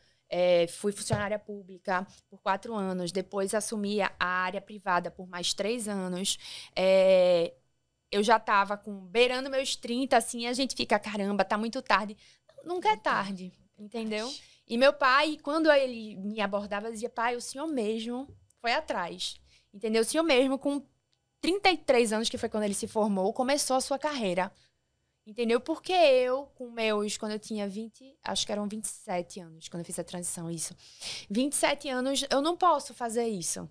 fui funcionária pública por 4 anos, depois assumi a área privada por mais 3 anos. Eu já estava beirando meus 30, assim, a gente fica, caramba, tá muito tarde. Nunca é tarde, entendeu? E meu pai, quando ele me abordava, dizia, pai, o senhor mesmo foi atrás, entendeu? O senhor mesmo, com 33 anos, que foi quando ele se formou, começou a sua carreira. Entendeu? Porque quando eu tinha 20, acho que eram 27 anos, quando eu fiz a transição, isso. 27 anos, eu não posso fazer isso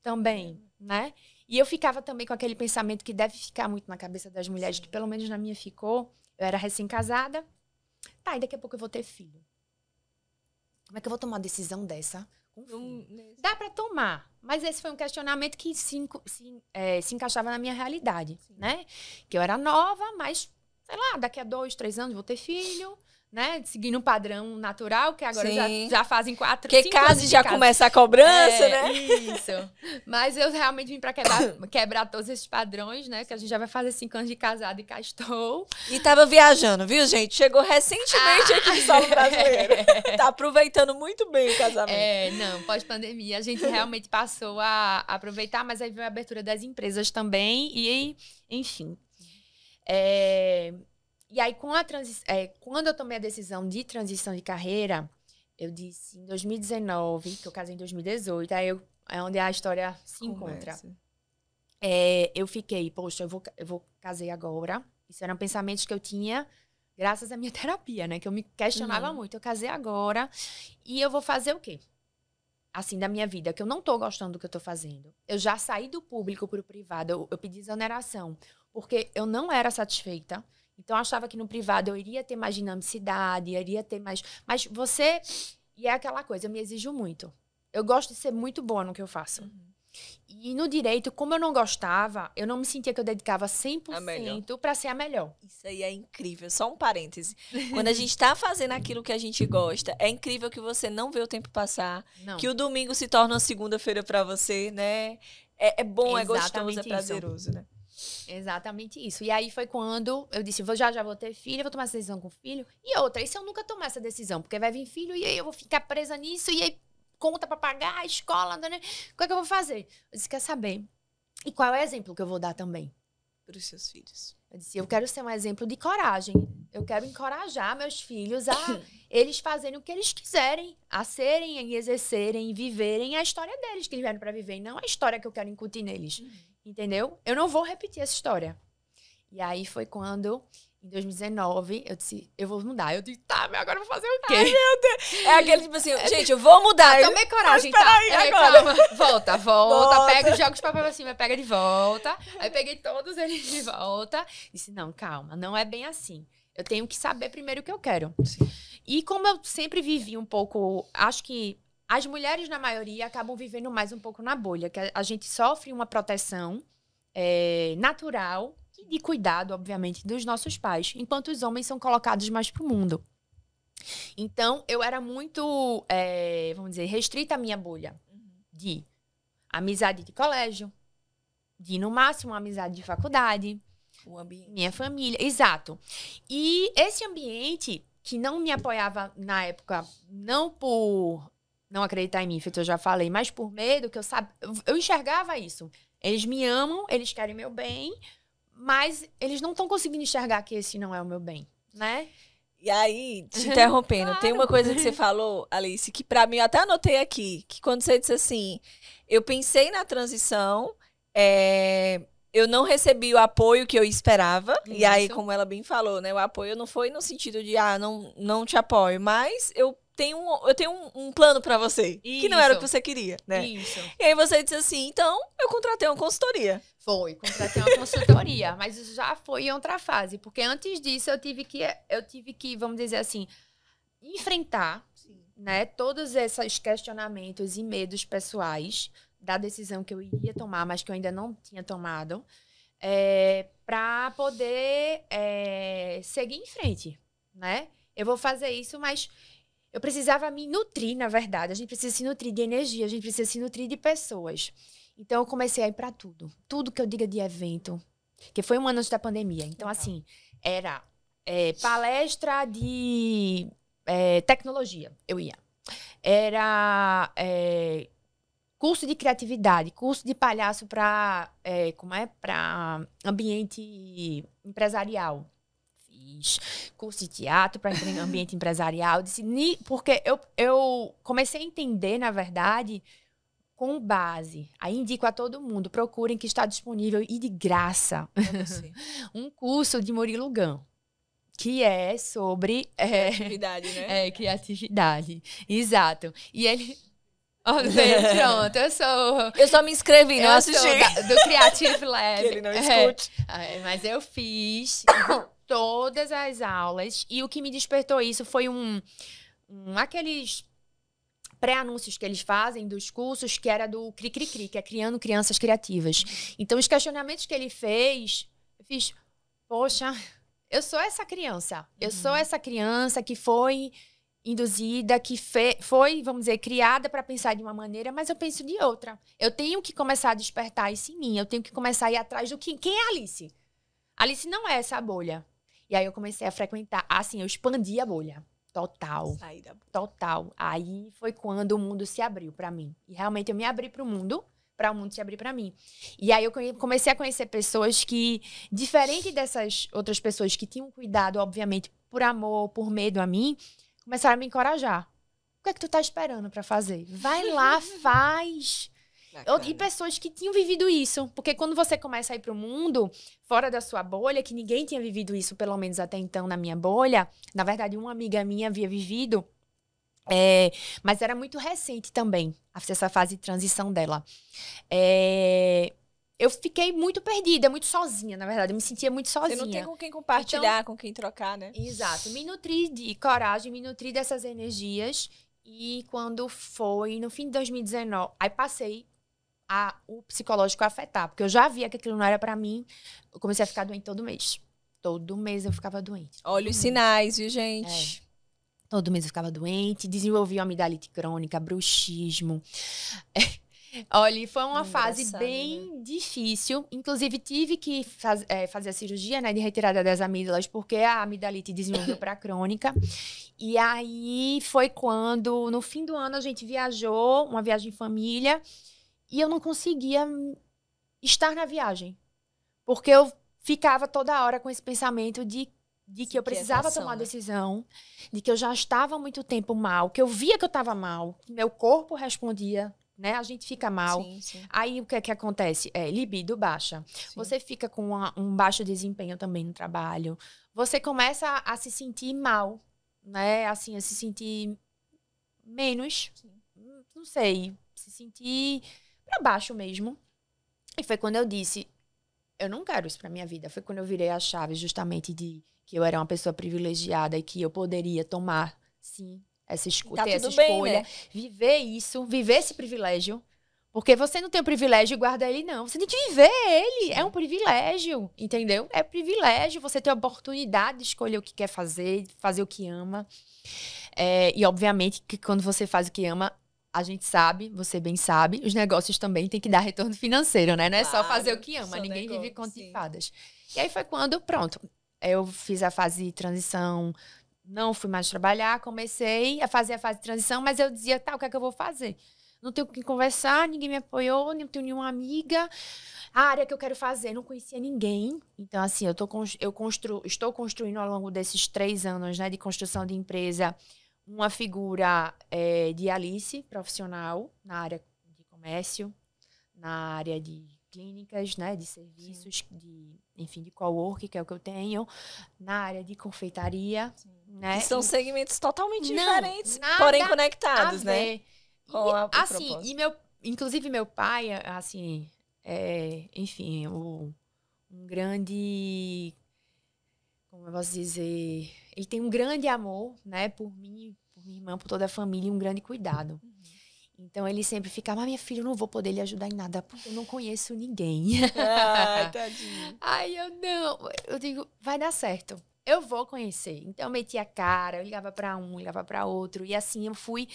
também, né? E eu ficava também com aquele pensamento que deve ficar muito na cabeça das mulheres, que pelo menos na minha ficou. Eu era recém-casada. Tá, e daqui a pouco eu vou ter filho. Como é que eu vou tomar uma decisão dessa? Dá para tomar, mas esse foi um questionamento que se encaixava na minha realidade, né? Que eu era nova, mas, sei lá, daqui a 2, 3 anos vou ter filho, né? Seguindo um padrão natural, que agora já fazem 4, 5 anos. Porque casa já começa a cobrança, né? Isso. Mas eu realmente vim para quebrar todos esses padrões, né? Que a gente já vai fazer 5 anos de casado e cá estou. E tava viajando, viu, gente? Chegou recentemente aqui no solo brasileiro. Tá aproveitando muito bem o casamento. Não, pós-pandemia a gente realmente passou a aproveitar, mas aí veio a abertura das empresas também e, enfim. E aí, quando eu tomei a decisão de transição de carreira, eu disse em 2019, que eu casei em 2018, aí é onde a história se encontra. Eu fiquei, poxa, eu vou casei agora. Isso eram pensamentos que eu tinha graças à minha terapia, né? Que eu me questionava muito. Eu casei agora e eu vou fazer o quê? Assim, da minha vida, que eu não tô gostando do que eu tô fazendo. Eu já saí do público pro privado, eu pedi exoneração, porque eu não era satisfeita. Então, eu achava que no privado eu iria ter mais dinamicidade, iria ter mais... Mas você... E é aquela coisa, eu me exijo muito. Eu gosto de ser muito boa no que eu faço. E no direito, como eu não gostava, eu não me sentia que eu dedicava 100% para ser a melhor. Isso aí é incrível. Só um parêntese. Quando a gente tá fazendo aquilo que a gente gosta, é incrível que você não vê o tempo passar. Não. Que o domingo se torna uma segunda-feira para você, né? É bom, exatamente, é gostoso, é prazeroso, né? Exatamente isso. E aí foi quando eu disse, já vou ter filho, eu vou tomar essa decisão com o filho. E outra, e se eu nunca tomar essa decisão? Porque vai vir filho e aí eu vou ficar presa nisso, e aí conta pra pagar, a escola, né? O que é que eu vou fazer? Eu disse, quer saber? E qual é o exemplo que eu vou dar também? Para os seus filhos. Eu disse, eu quero ser um exemplo de coragem. Eu quero encorajar meus filhos a eles fazerem o que eles quiserem, a serem, e exercerem, e viverem a história deles que eles vieram pra viver, e não a história que eu quero incutir neles. Entendeu? Eu não vou repetir essa história. E aí foi quando, em 2019, eu disse, eu vou mudar. Eu disse, tá, mas agora eu vou fazer o quê? Ai, meu Deus. É aquele tipo assim, gente, eu vou mudar. Tomei coragem, tá? Aí, agora. Volta. Pega os jogos de papel assim, pega de volta. Aí peguei todos eles de volta. Disse, não, calma, não é bem assim. Eu tenho que saber primeiro o que eu quero. Sim. E como eu sempre vivi um pouco, acho que as mulheres, na maioria, acabam vivendo mais um pouco na bolha, que a gente sofre uma proteção natural e de cuidado, obviamente, dos nossos pais, enquanto os homens são colocados mais pro mundo. Então, eu era muito, vamos dizer, restrita à minha bolha de amizade de colégio, de, no máximo, amizade de faculdade, o ambiente. Minha família, exato. E esse ambiente que não me apoiava na época, não por não acreditar em mim, feito eu já falei, mas por medo, que eu enxergava isso. Eles me amam, eles querem meu bem, mas eles não estão conseguindo enxergar que esse não é o meu bem, né? E aí, te interrompendo, claro. Tem uma coisa que você falou, Alice, que pra mim, eu até anotei aqui, que quando você disse assim, eu pensei na transição, eu não recebi o apoio que eu esperava, isso. E aí, como ela bem falou, né, o apoio não foi no sentido de, não te apoio, mas eu tenho um plano pra você, isso. Que não era o que você queria, né? Isso. E aí você disse assim, então, eu contratei uma consultoria. Contratei uma consultoria, mas isso já foi em outra fase, porque antes disso eu tive que, vamos dizer assim, enfrentar, né, todos esses questionamentos e medos pessoais da decisão que eu iria tomar, mas que eu ainda não tinha tomado, para poder seguir em frente, né? Eu vou fazer isso, mas eu precisava me nutrir, na verdade. A gente precisa se nutrir de energia, a gente precisa se nutrir de pessoas. Então, eu comecei a ir para tudo. Tudo que eu diga de evento, que foi um ano antes da pandemia. Então, assim, era palestra de tecnologia, eu ia. Era curso de criatividade, curso de palhaço para ambiente empresarial. Fiz curso de teatro para ambiente empresarial. Porque eu comecei a entender, na verdade, com base. Aí indico a todo mundo, procurem que está disponível e de graça um curso de Murilo Gun, que é sobre criatividade, né? Criatividade, exato. E ele pronto, eu só me inscrevi, não assisti. Do Creative Lab. Que ele não escute. Mas eu fiz todas as aulas e o que me despertou isso foi aqueles pré-anúncios que eles fazem dos cursos, que era do Cri-Cri-Cri, que é Criando Crianças Criativas. Então, os questionamentos que ele fez, eu fiz, poxa, eu sou essa criança. Eu sou essa criança que foi induzida, que foi, vamos dizer, criada para pensar de uma maneira, mas eu penso de outra. Eu tenho que começar a despertar isso em mim. Eu tenho que começar a ir atrás do que... Quem é a Alice? Alice não é essa bolha. E aí eu comecei a frequentar. Assim, eu expandi a bolha. Total. Saí da bolha. Total. Aí foi quando o mundo se abriu para mim. E realmente eu me abri para o mundo se abrir para mim. E aí eu comecei a conhecer pessoas que, diferente dessas outras pessoas que tinham cuidado, obviamente, por amor, por medo a mim, começaram a me encorajar. O que é que tu tá esperando para fazer? Vai lá, faz. E pessoas que tinham vivido isso. Porque quando você começa a ir pro mundo, fora da sua bolha, que ninguém tinha vivido isso, pelo menos até então, na minha bolha. Na verdade, uma amiga minha havia vivido. Mas era muito recente também, essa fase de transição dela. Eu fiquei muito perdida, muito sozinha, na verdade. Eu me sentia muito sozinha. Você não tem com quem compartilhar, com quem trocar, né? Exato. Me nutri de coragem, me nutri dessas energias. E quando foi, no fim de 2019, aí passei o psicológico a afetar. Porque eu já via que aquilo não era pra mim. Eu comecei a ficar doente todo mês. Todo mês eu ficava doente. Olha os sinais, viu, gente? Todo mês eu ficava doente, desenvolvi uma amidalite crônica, bruxismo. Olha, foi uma fase bem difícil. Inclusive, tive que fazer a cirurgia, né, de retirada das amígdalas, porque a amidalite desenvolveu para crônica. E aí foi quando, no fim do ano, a gente viajou, uma viagem em família, e eu não conseguia estar na viagem. Porque eu ficava toda hora com esse pensamento de que eu precisava tomar uma decisão, de que eu já estava há muito tempo mal, que eu via que eu estava mal, que meu corpo respondia, né? A gente fica mal. Sim, sim. Aí o que é que acontece? Libido baixa. Sim. Você fica com um baixo desempenho também no trabalho. Você começa a se sentir mal, né? Assim, a se sentir menos, não sei, se sentir pra baixo mesmo. E foi quando eu disse, eu não quero isso pra minha vida. Foi quando eu virei a chave justamente de que eu era uma pessoa privilegiada e que eu poderia tomar, sim, essa escolha, né? Viver isso, viver esse privilégio. Porque você não tem o privilégio de guardar ele, não. Você tem que viver ele. É um privilégio, entendeu? É privilégio você ter a oportunidade de escolher o que quer fazer, fazer o que ama. E, obviamente, que quando você faz o que ama, a gente sabe, você bem sabe, os negócios também têm que dar retorno financeiro, né? Não é só fazer o que ama. Ninguém vive conto de fadas. E aí foi quando, pronto, eu fiz a fase de transição, não fui mais trabalhar, comecei a fazer a fase de transição, mas eu dizia, tá, o que é que eu vou fazer? Não tenho com quem conversar, ninguém me apoiou, não tenho nenhuma amiga. A área que eu quero fazer, não conhecia ninguém. Então, assim, estou construindo ao longo desses 3 anos, né, de construção de empresa, uma figura de Alice, profissional, na área de comércio, na área de clínicas, né, de serviços, de cowork, que é o que eu tenho, na área de confeitaria, né? Que são segmentos totalmente diferentes, porém conectados, né? Inclusive meu pai, assim, enfim, um grande, como eu posso dizer, ele tem um grande amor, né, por mim, por minha irmã, por toda a família, e um grande cuidado. Então, ele sempre ficava, minha filha, eu não vou poder lhe ajudar em nada, porque eu não conheço ninguém. Ai, tadinho. Aí eu digo, vai dar certo. Eu vou conhecer. Então, eu meti a cara, eu ligava para um, ligava para outro. E assim, eu fui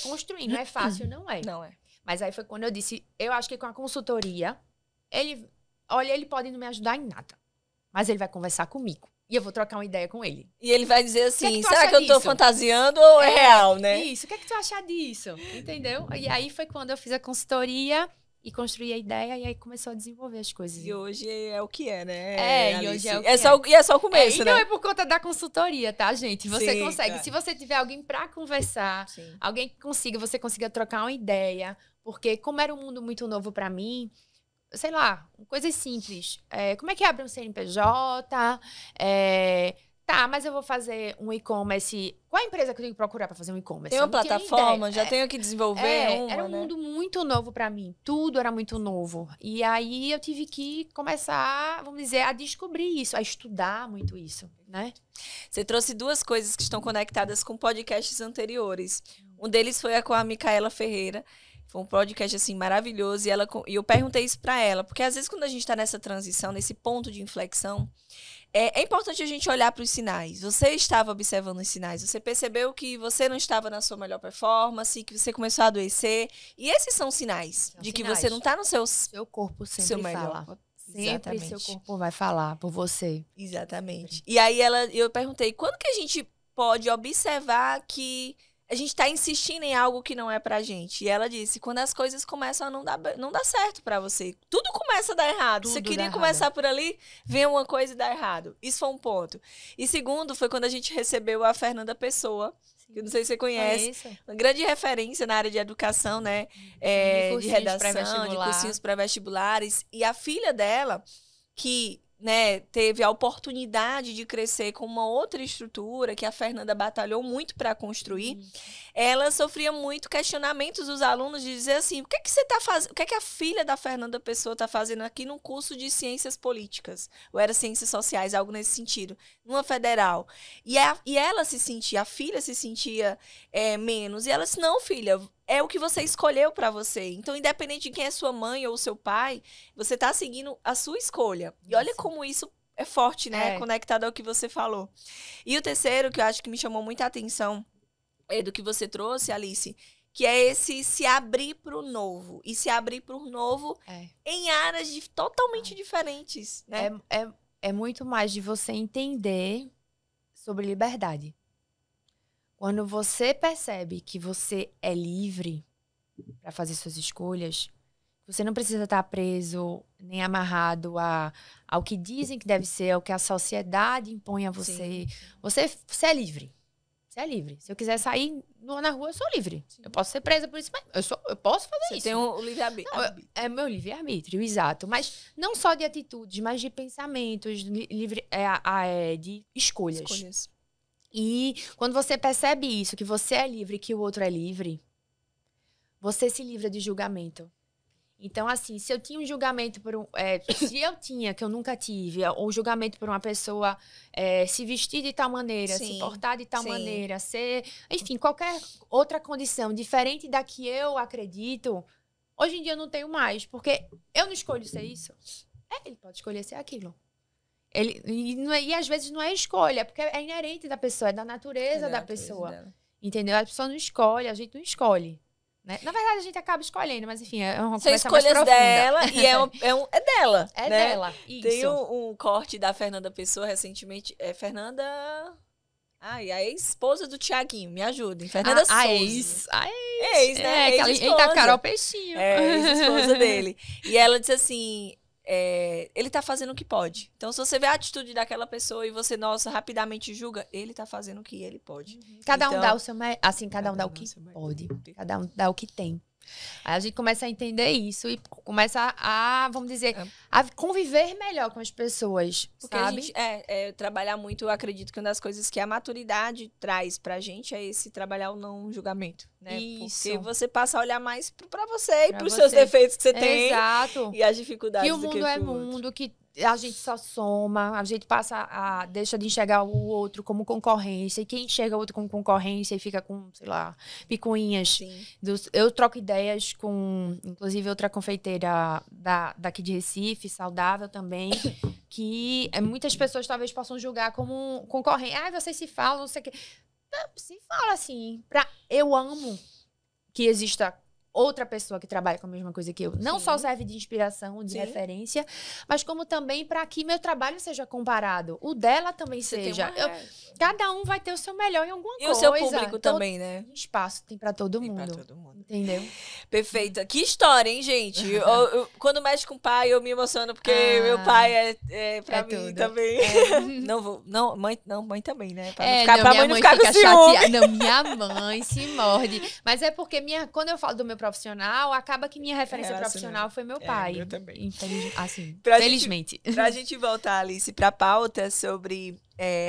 construindo. Não é fácil, não é. Não é. Mas aí foi quando eu disse, eu acho que com a consultoria, ele pode não me ajudar em nada. Mas ele vai conversar comigo. E eu vou trocar uma ideia com ele. E ele vai dizer assim, será que eu tô fantasiando ou é real, né? Isso, o que é que tu acha disso? Entendeu? E aí foi quando eu fiz a consultoria e construí a ideia, e aí começou a desenvolver as coisas. E hoje é o que é, né? E hoje é o que E é só o começo, né? E não é por conta da consultoria, tá, gente? Você consegue. Cara. Se você tiver alguém pra conversar, alguém que você consiga trocar uma ideia. Porque como era um mundo muito novo pra mim, sei lá, coisas simples. Como é que abre um CNPJ? Tá, mas eu vou fazer um e-commerce. Qual a empresa que eu tenho que procurar para fazer um e-commerce? Tem uma plataforma, já tenho que desenvolver Era um mundo muito novo para mim. Tudo era muito novo. E aí eu tive que começar, vamos dizer, a descobrir isso, a estudar muito isso, né? Você trouxe 2 coisas que estão conectadas com podcasts anteriores. Um deles foi com a Micaela Ferreira. Foi um podcast, assim, maravilhoso. E eu perguntei isso pra ela. Porque, às vezes, quando a gente tá nessa transição, nesse ponto de inflexão, é importante a gente olhar para os sinais. Você estava observando os sinais. Você percebeu que você não estava na sua melhor performance, que você começou a adoecer. E esses são sinais de que você não está no seu corpo sempre seu melhor. fala. Sempre Exatamente. seu corpo vai falar por você. Exatamente. E aí eu perguntei, quando que a gente pode observar que a gente está insistindo em algo que não é pra gente? E ela disse, quando as coisas começam a não dar certo pra você. Tudo começa a dar errado. Tudo Você queria dá começar errado. por ali, vem uma coisa e dá errado. Isso foi um ponto. E segundo, foi quando a gente recebeu a Fernanda Pessoa, que eu não sei se você conhece. Conheço. Uma grande referência na área de educação, né? De De cursinhos redação, de pré-vestibular. cursinhos pré-vestibulares. E a filha dela, que, né, teve a oportunidade de crescer com uma outra estrutura que a Fernanda batalhou muito para construir, ela sofria muito questionamentos dos alunos de dizer assim, o que é que você tá fazendo? O que é que a filha da Fernanda Pessoa está fazendo aqui num curso de ciências políticas? Ou era ciências sociais, algo nesse sentido, numa federal. E ela se sentia, a filha se sentia menos. E ela disse, não, filha, é o que você escolheu para você. Então, independente de quem é sua mãe ou seu pai, você tá seguindo a sua escolha. E olha como isso é forte, né? Conectado ao que você falou. E o terceiro, que eu acho que me chamou muita atenção, do que você trouxe, Alice, que é esse se abrir para o novo. E se abrir para o novo em áreas totalmente diferentes, né? É muito mais de você entender sobre liberdade. Quando você percebe que você é livre para fazer suas escolhas, você não precisa estar preso nem amarrado ao que dizem que deve ser, ao que a sociedade impõe a você. Você é livre. Você é livre. Se eu quiser sair na rua, eu sou livre. Sim. Eu posso ser presa por isso, mas eu posso fazer isso. Você tem o livre-arbítrio. É meu livre-arbítrio, exato. Mas não só de atitudes, mas de pensamentos, de escolhas. E quando você percebe isso, que você é livre e que o outro é livre, você se livra de julgamento. Então, assim, se eu tinha um julgamento se eu tinha, que eu nunca tive, ou julgamento por uma pessoa se vestir de tal maneira, se portar de tal maneira, enfim, qualquer outra condição diferente da que eu acredito, hoje em dia eu não tenho mais, porque eu não escolho ser isso. Ele pode escolher ser aquilo. E às vezes não é escolha, porque é inerente da pessoa, é da natureza da pessoa. Dela. Entendeu? A pessoa não escolhe, a gente não escolhe. Né? Na verdade, a gente acaba escolhendo, mas enfim, é uma conversa mais profunda. Dela e é dela. É né? dela, isso. Tem um corte da Fernanda Pessoa recentemente. Fernanda... e a ex-esposa do Tiaguinho, me ajudem. Fernanda Souza. A ex, né? Ex-esposa. A Carol Peixinho. Ex-esposa dele. E ela disse assim... ele tá fazendo o que pode. Então, se você vê a atitude daquela pessoa e você, rapidamente julga, ele tá fazendo o que ele pode. Cada um dá o seu... Assim, cada um dá o que pode. Cada um dá o que tem. Aí a gente começa a entender isso e começa vamos dizer, a conviver melhor com as pessoas, porque sabe? A gente, trabalhar muito, eu acredito que uma das coisas que a maturidade traz pra gente é esse trabalhar o não julgamento, né? Isso. Porque você passa a olhar mais pra você e pros seus defeitos que você tem. Exato. E as dificuldades do que o mundo é mundo, que a gente só soma, a gente deixa de enxergar o outro como concorrência, e quem enxerga o outro como concorrência e fica com, sei lá, picuinhas. Eu troco ideias com, inclusive, outra confeiteira daqui de Recife, saudável também, que muitas pessoas talvez possam julgar como concorrente. Vocês se falam, não sei o quê. Não, se fala assim, eu amo que exista outra pessoa que trabalha com a mesma coisa que eu. Não só serve de inspiração, de referência, mas como também para que meu trabalho seja comparado. O dela também seja. Cada um vai ter o seu melhor em alguma coisa. E o seu público também, né? Espaço tem para todo mundo. Pra todo mundo. Entendeu? Perfeita. Que história, hein, gente? Quando mexe com o pai, eu me emociono, porque meu pai pra mim tudo. Também. Mãe também, né? Pra mãe não ficar com ciúme. Não, minha mãe se morde. Mas é porque quando eu falo do meu profissional, acaba que minha referência profissional foi meu pai. Eu também. Assim, felizmente. Pra gente voltar, Alice, pra pauta sobre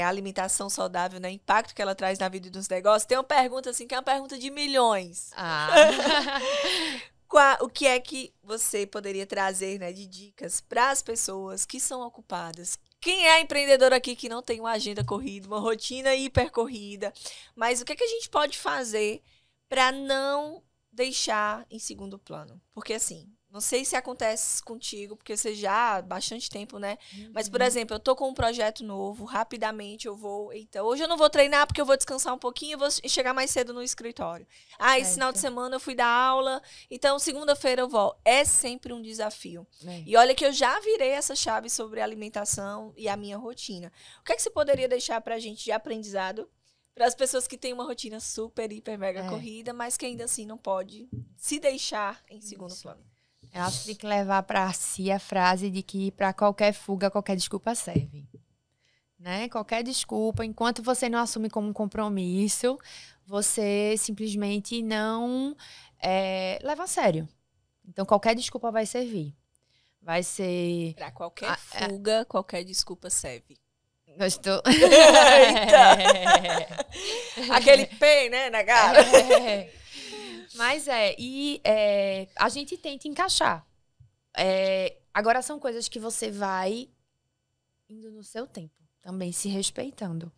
a alimentação saudável, né? O impacto que ela traz na vida dos negócios. Tem uma pergunta, assim, que é uma pergunta de milhões. O que é que você poderia trazer, né, de dicas para as pessoas que são ocupadas? Quem é empreendedor aqui que não tem uma agenda corrida, uma rotina hiper corrida? Mas o que é que a gente pode fazer para não deixar em segundo plano. Porque assim, não sei se acontece contigo, porque você já há bastante tempo, né? Mas, por exemplo, eu tô com um projeto novo, rapidamente eu vou... Então, hoje eu não vou treinar porque eu vou descansar um pouquinho e vou chegar mais cedo no escritório. Ah, esse final de semana eu fui dar aula, então segunda-feira eu volto. É sempre um desafio. E olha que eu já virei essa chave sobre a alimentação e a minha rotina. O que é que você poderia deixar pra gente de aprendizado para as pessoas que têm uma rotina super, hiper, mega corrida, mas que ainda assim não pode se deixar em segundo plano? Eu acho que tem que levar para si a frase de que para qualquer fuga, qualquer desculpa serve. Né? Qualquer desculpa, enquanto você não assume como um compromisso, você simplesmente não leva a sério. Então, qualquer desculpa vai servir. Vai ser... Para qualquer fuga, qualquer desculpa serve. Gostou? Aquele P, né, na cara. Mas a gente tenta encaixar. Agora são coisas que você vai indo no seu tempo, também se respeitando.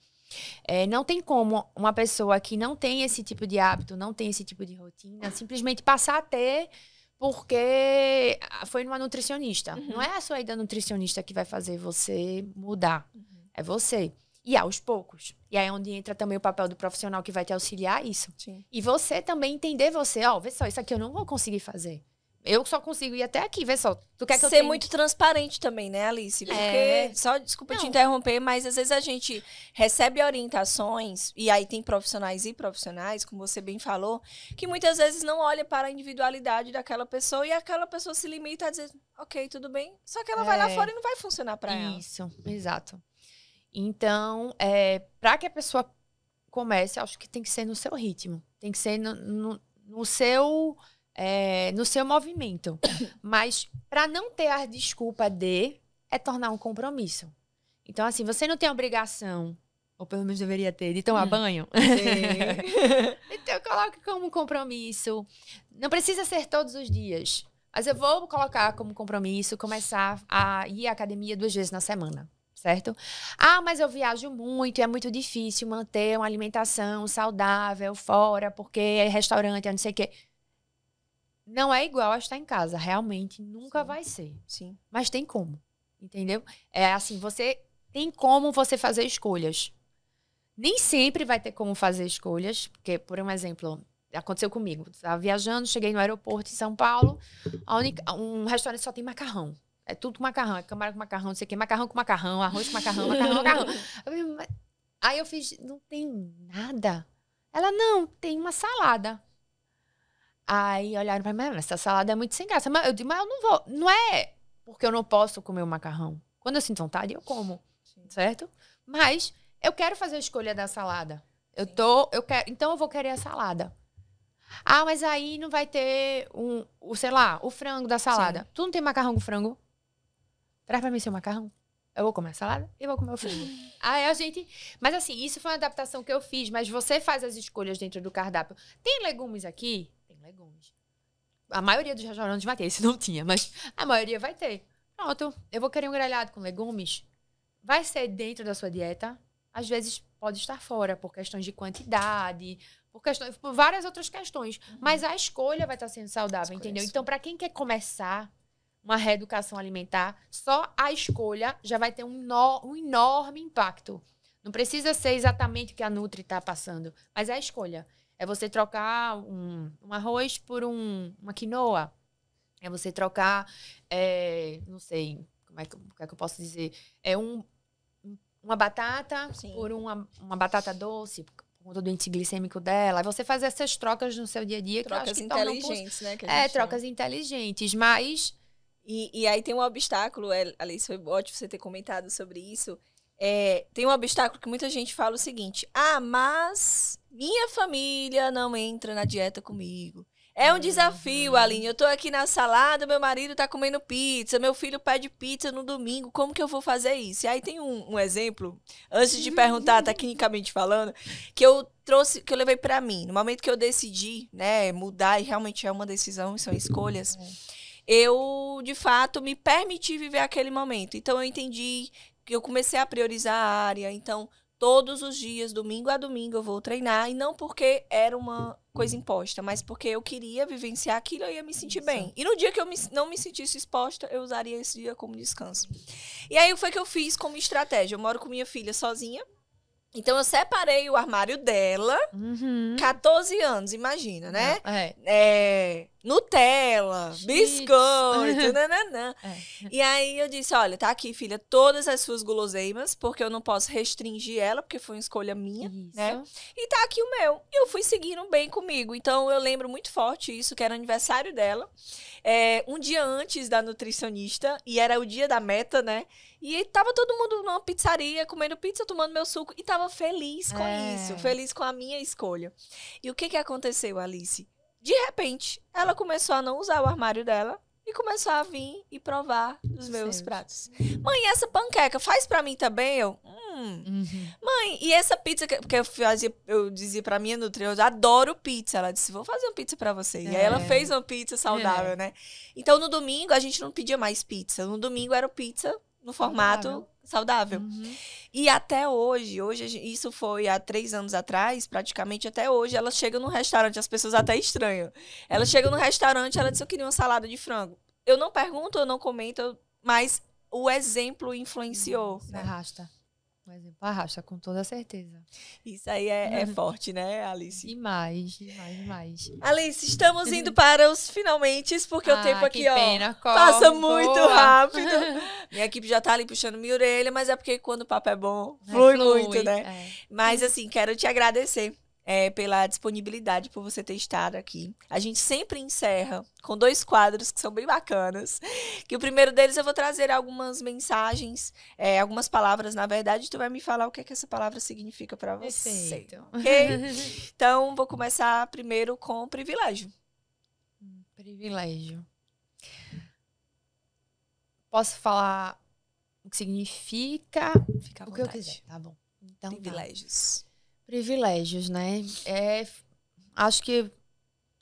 Não tem como uma pessoa que não tem esse tipo de hábito, não tem esse tipo de rotina, simplesmente passar a ter porque foi numa nutricionista. Não é a sua ida nutricionista que vai fazer você mudar. É você. E aos poucos. E aí é onde entra também o papel do profissional que vai te auxiliar isso. Sim. E você também entender vê só, isso aqui eu não vou conseguir fazer. Eu só consigo ir até aqui, vê só. Tu quer que eu ser muito transparente também, né, Alice? Porque, só desculpa te interromper, mas às vezes a gente recebe orientações, e aí tem profissionais e profissionais, como você bem falou, que muitas vezes não olha para a individualidade daquela pessoa e aquela pessoa se limita a dizer, ok, tudo bem, só que ela vai lá fora e não vai funcionar para ela. Isso, exato. Então, para que a pessoa comece, acho que tem que ser no seu ritmo. Tem que ser no seu movimento. Mas, para não ter a desculpa é tornar um compromisso. Então, assim, você não tem a obrigação, ou pelo menos deveria ter, de tomar banho. Então, coloque como compromisso. Não precisa ser todos os dias. Mas eu vou colocar como compromisso começar a ir à academia 2 vezes na semana. Certo? Ah, mas eu viajo muito e é muito difícil manter uma alimentação saudável fora, porque é restaurante, é não sei o quê. Não é igual a estar em casa, realmente nunca vai ser. Sim. Mas tem como, entendeu? É assim, você tem como você fazer escolhas. Nem sempre vai ter como fazer escolhas, porque, por um exemplo, aconteceu comigo. Estava viajando, cheguei no aeroporto em São Paulo, um restaurante só tem macarrão. É tudo com macarrão, é camarão com macarrão, não sei o quê, macarrão com macarrão, arroz com macarrão, macarrão. Aí eu fiz, não tem nada? Ela, não, tem uma salada. Aí olharam pra mim, mas essa salada é muito sem graça. Eu digo, mas eu não vou. Não é porque eu não posso comer o macarrão. Quando eu sinto vontade, eu como. Sim. Certo? Mas eu quero fazer a escolha da salada. Então eu vou querer a salada. Ah, mas aí não vai ter o frango da salada. Sim. Tu não tem macarrão com frango? Traz pra mim seu macarrão. Eu vou comer a salada e vou comer o frango. Aí a gente... Mas assim, isso foi uma adaptação que eu fiz. Mas você faz as escolhas dentro do cardápio. Tem legumes aqui? Tem legumes. A maioria dos restaurantes vai ter. Esse não tinha, mas a maioria vai ter. Pronto. Eu vou querer um grelhado com legumes. Vai ser dentro da sua dieta. Às vezes pode estar fora por questões de quantidade, por várias outras questões. Mas a escolha vai estar sendo saudável, entendeu? Então, para quem quer começar uma reeducação alimentar, só a escolha já vai ter um enorme impacto. Não precisa ser exatamente o que a Nutri está passando, mas é a escolha. É você trocar um arroz por uma quinoa. É você trocar, não sei, como é que eu posso dizer? Uma batata por uma batata doce, por conta do índice glicêmico dela. Aí você faz essas trocas no seu dia a dia. Trocas inteligentes, né? Trocas inteligentes, mas... E aí tem um obstáculo, Alice, foi ótimo você ter comentado sobre isso. Tem um obstáculo que muita gente fala o seguinte, mas minha família não entra na dieta comigo. É um desafio, Aline. Eu tô aqui na salada, meu marido tá comendo pizza, meu filho pede pizza no domingo. Como que eu vou fazer isso? E aí tem um exemplo, antes de perguntar, tecnicamente falando, que eu levei pra mim. No momento que eu decidi, né, mudar, e realmente é uma decisão, são escolhas, eu, de fato, me permiti viver aquele momento. Então, eu entendi que eu comecei a priorizar a área. Então, Todos os dias, domingo a domingo, eu vou treinar. E não porque era uma coisa imposta, mas porque eu queria vivenciar aquilo e eu ia me sentir bem. E no dia que eu não me sentisse exposta, eu usaria esse dia como descanso. E aí, o que foi que eu fiz como estratégia? Eu moro com minha filha sozinha. Então, eu separei o armário dela, 14 anos, imagina, né? Nutella, biscoito, nananã. E aí, eu disse, olha, tá aqui, filha, todas as suas guloseimas, porque eu não posso restringir ela, porque foi uma escolha minha, né? E tá aqui o meu. E eu fui seguindo bem comigo. Então, eu lembro muito forte isso, que era aniversário dela. Um dia antes da nutricionista, e era o dia da meta, né? E tava todo mundo numa pizzaria, comendo pizza, tomando meu suco, e tava feliz com isso, feliz com a minha escolha. E o que aconteceu, Alice? De repente, ela começou a não usar o armário dela e começou a vir e provar dos meus pratos. Mãe, essa panqueca faz pra mim também? Mãe, e essa pizza que eu dizia pra minha nutri, eu adoro pizza. Ela disse, vou fazer uma pizza pra você. E aí ela fez uma pizza saudável, né? Então, no domingo, a gente não pedia mais pizza. No domingo era pizza no formato saudável. E até hoje, isso foi há 3 anos atrás, praticamente até hoje, ela chega num restaurante, as pessoas até estranham. Ela chega num restaurante, ela diz, eu queria uma salada de frango. Eu não pergunto, eu não comento, mas o exemplo influenciou. Né? Arrasta. O exemplo arrasta, com toda certeza. Isso aí é forte, né, Alice? Demais. Alice, estamos indo para os finalmente, porque o tempo aqui, pena, passa muito rápido. Minha equipe já tá ali puxando minha orelha, mas é porque quando o papo é bom, flui muito, né? Mas, assim, quero te agradecer pela disponibilidade, por você ter estado aqui. A gente sempre encerra com 2 quadros que são bem bacanas. Que o primeiro deles eu vou trazer algumas mensagens, algumas palavras, na verdade. Tu vai me falar o que essa palavra significa para você. Perfeito. Ok? Então, vou começar primeiro com privilégio. Privilégio. Posso falar o que significa? Fica à o vontade. Que eu quiser, tá bom. Então, privilégios. Privilégios, né? Acho que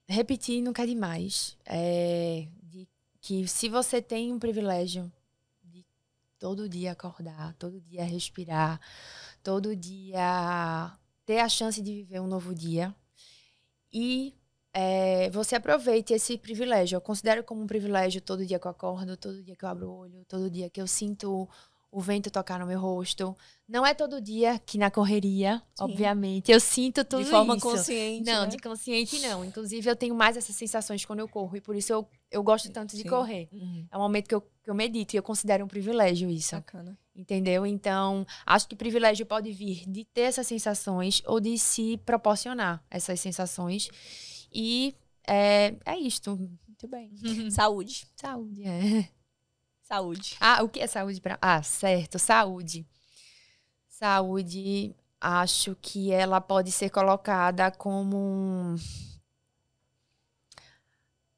repetir nunca é demais. Que se você tem um privilégio de todo dia acordar, todo dia respirar, todo dia ter a chance de viver um novo dia e você aproveite esse privilégio. Eu considero como um privilégio todo dia que eu acordo, todo dia que eu abro o olho, todo dia que eu sinto o vento tocar no meu rosto. Não é todo dia que na correria, obviamente, eu sinto tudo isso. De forma consciente, Não, né? de consciente não. Inclusive, eu tenho mais essas sensações quando eu corro. E por isso eu gosto tanto de correr. É um momento que eu medito e eu considero um privilégio isso. Bacana. Entendeu? Então, acho que privilégio pode vir de ter essas sensações ou de se proporcionar essas sensações. E é isto. Muito bem. Saúde. Saúde, Saúde. O que é saúde para... certo, saúde. Saúde, acho que ela pode ser colocada como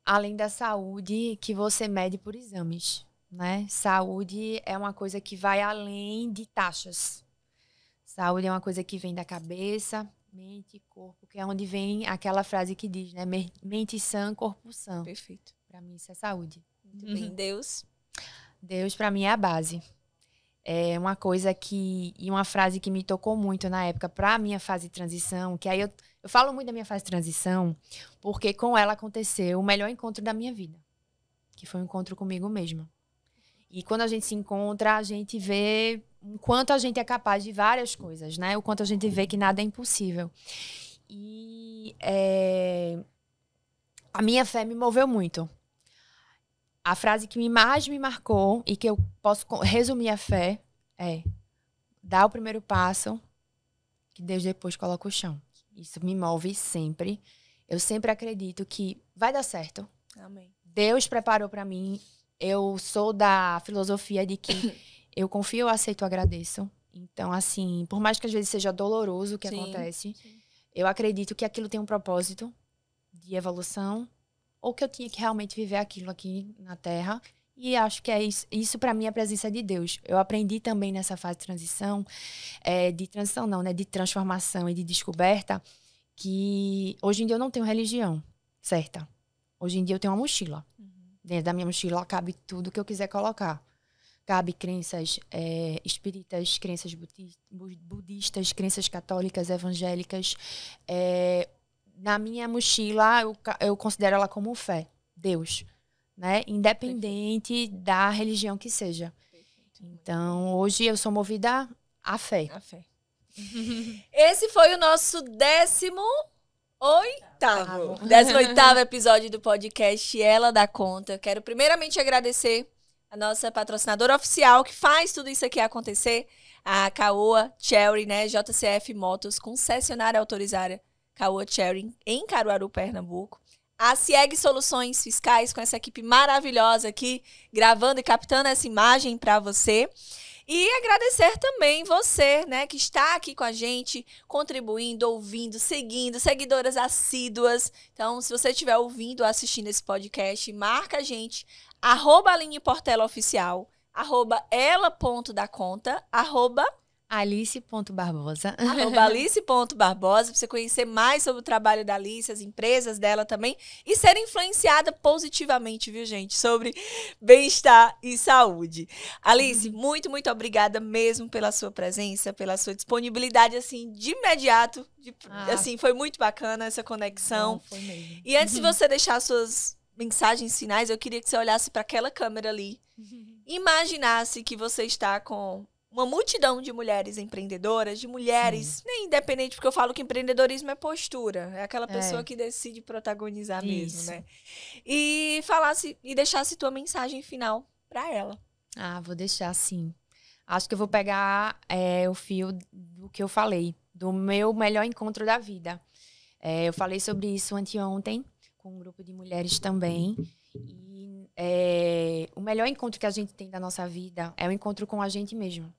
além da saúde que você mede por exames, né? Saúde é uma coisa que vai além de taxas. Saúde é uma coisa que vem da cabeça, mente e corpo, que é onde vem aquela frase que diz, né? Mente sã, corpo sã. Perfeito. Para mim isso é saúde. Muito bem. Deus, para mim, é a base. É uma coisa e uma frase que me tocou muito na época para a minha fase de transição, que aí eu falo muito da minha fase de transição, porque com ela aconteceu o melhor encontro da minha vida, que foi um encontro comigo mesma. E quando a gente se encontra, a gente vê o quanto a gente é capaz de várias coisas, né? O quanto a gente vê que nada é impossível. E a minha fé me moveu muito. A frase que mais me marcou e que eu posso resumir a fé é: dá o primeiro passo, que Deus depois coloca o chão. Isso me move sempre. Eu sempre acredito que vai dar certo. Amém. Deus preparou para mim. Eu sou da filosofia de que eu confio, eu aceito, eu agradeço. Então, assim, por mais que às vezes seja doloroso o que acontece, eu acredito que aquilo tem um propósito de evolução, ou que eu tinha que realmente viver aquilo aqui na Terra. E acho que é isso. Isso, para mim, é a presença de Deus. Eu aprendi também nessa fase de transição, de transformação e de descoberta, que hoje em dia eu não tenho religião certa. Hoje em dia eu tenho uma mochila. Dentro da minha mochila cabe tudo que eu quiser colocar. cabe crenças espíritas, crenças budistas, crenças católicas, evangélicas. Na minha mochila, eu considero ela como fé, Deus, né? Independente da religião que seja. Então, hoje eu sou movida à fé. A fé. Esse foi o nosso 18º episódio do podcast Ela Dá Conta. Quero primeiramente agradecer a nossa patrocinadora oficial que faz tudo isso aqui acontecer, a Caoa Cherry, né? JCF Motos, concessionária autorizada Caoa Cherry em Caruaru, Pernambuco. A CIEG Soluções Fiscais, com essa equipe maravilhosa aqui, gravando e captando essa imagem para você. E agradecer também você, né, que está aqui com a gente, contribuindo, ouvindo, seguindo, seguidoras assíduas. Então, se você estiver ouvindo ou assistindo esse podcast, marca a gente, @AlinePortela_oficial, @ela.daconta, Alice.Barbosa. @Alice.Barbosa, para você conhecer mais sobre o trabalho da Alice, as empresas dela também, e ser influenciada positivamente, viu, gente, sobre bem-estar e saúde. Alice, muito, muito obrigada mesmo pela sua presença, pela sua disponibilidade, assim, de imediato. Assim, foi muito bacana essa conexão. Bom, foi mesmo. E antes de você deixar suas mensagens finais, eu queria que você olhasse para aquela câmera ali. Imaginasse que você está com uma multidão de mulheres empreendedoras, de mulheres, nem independente, porque eu falo que empreendedorismo é postura, é aquela pessoa que decide protagonizar mesmo, né? E falasse e deixasse tua mensagem final para ela. Vou deixar sim. Acho que eu vou pegar o fio do que eu falei, do meu melhor encontro da vida. Eu falei sobre isso anteontem, com um grupo de mulheres também. E o melhor encontro que a gente tem da nossa vida é o encontro com a gente mesmo.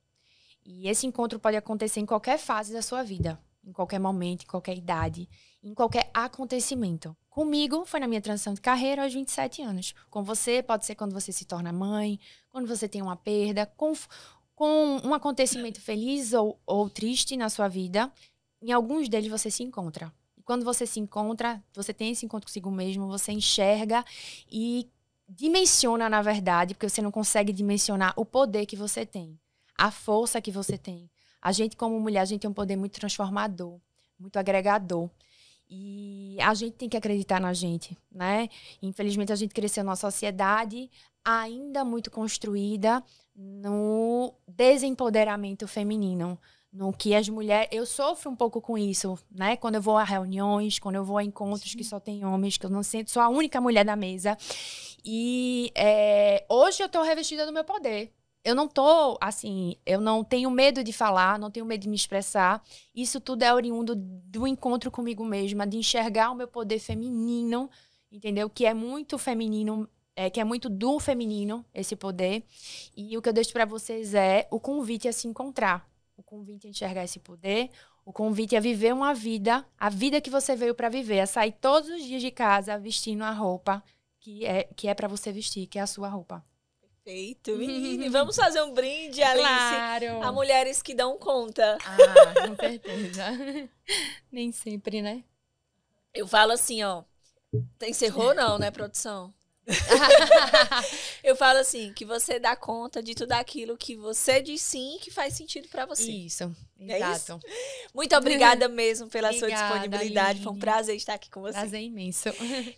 E esse encontro pode acontecer em qualquer fase da sua vida, em qualquer momento, em qualquer idade, em qualquer acontecimento. Comigo, foi na minha transição de carreira aos 27 anos. Com você, pode ser quando você se torna mãe, quando você tem uma perda, com um acontecimento feliz ou triste na sua vida. Em alguns deles você se encontra. E quando você se encontra, você tem esse encontro consigo mesmo, você enxerga e dimensiona, na verdade, porque você não consegue dimensionar o poder que você tem, a força que você tem. A gente, como mulher, a gente tem um poder muito transformador, muito agregador. E a gente tem que acreditar na gente, né? Infelizmente, a gente cresceu numa sociedade ainda muito construída no desempoderamento feminino, no que as mulheres... Eu sofro um pouco com isso, né? Quando eu vou a reuniões, quando eu vou a encontros que só tem homens, que eu não sinto, sou a única mulher da mesa. E hoje eu tô revestida do meu poder. Eu não tô, assim, eu não tenho medo de falar, não tenho medo de me expressar. Isso tudo é oriundo do encontro comigo mesma, de enxergar o meu poder feminino, entendeu? Que é muito feminino, que é muito do feminino, esse poder. E o que eu deixo para vocês é o convite a se encontrar. O convite a enxergar esse poder, o convite a viver uma vida, a vida que você veio para viver, a sair todos os dias de casa vestindo a roupa que é para você vestir, que é a sua roupa. Perfeito, menina. E vamos fazer um brinde, Alice, claro, a mulheres que dão conta. Com certeza. Nem sempre, né? Eu falo assim, ó. Encerrou não, né, produção? Eu falo assim, que você dá conta de tudo aquilo que você diz sim e que faz sentido pra você. Isso, é exato. Isso? Muito obrigada mesmo pela Obrigada, sua disponibilidade. Aline. Foi um prazer estar aqui com você. Prazer imenso.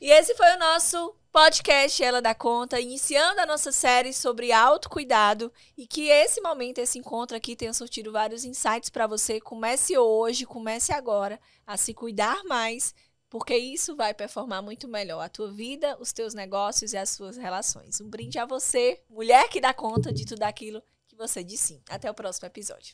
E esse foi o nosso podcast Ela Dá Conta, iniciando a nossa série sobre autocuidado, e que esse momento, esse encontro aqui tenha surtido vários insights pra você. Comece hoje, comece agora a se cuidar mais, porque isso vai performar muito melhor a tua vida, os teus negócios e as suas relações. Um brinde a você, mulher que dá conta de tudo aquilo que você diz sim. Até o próximo episódio.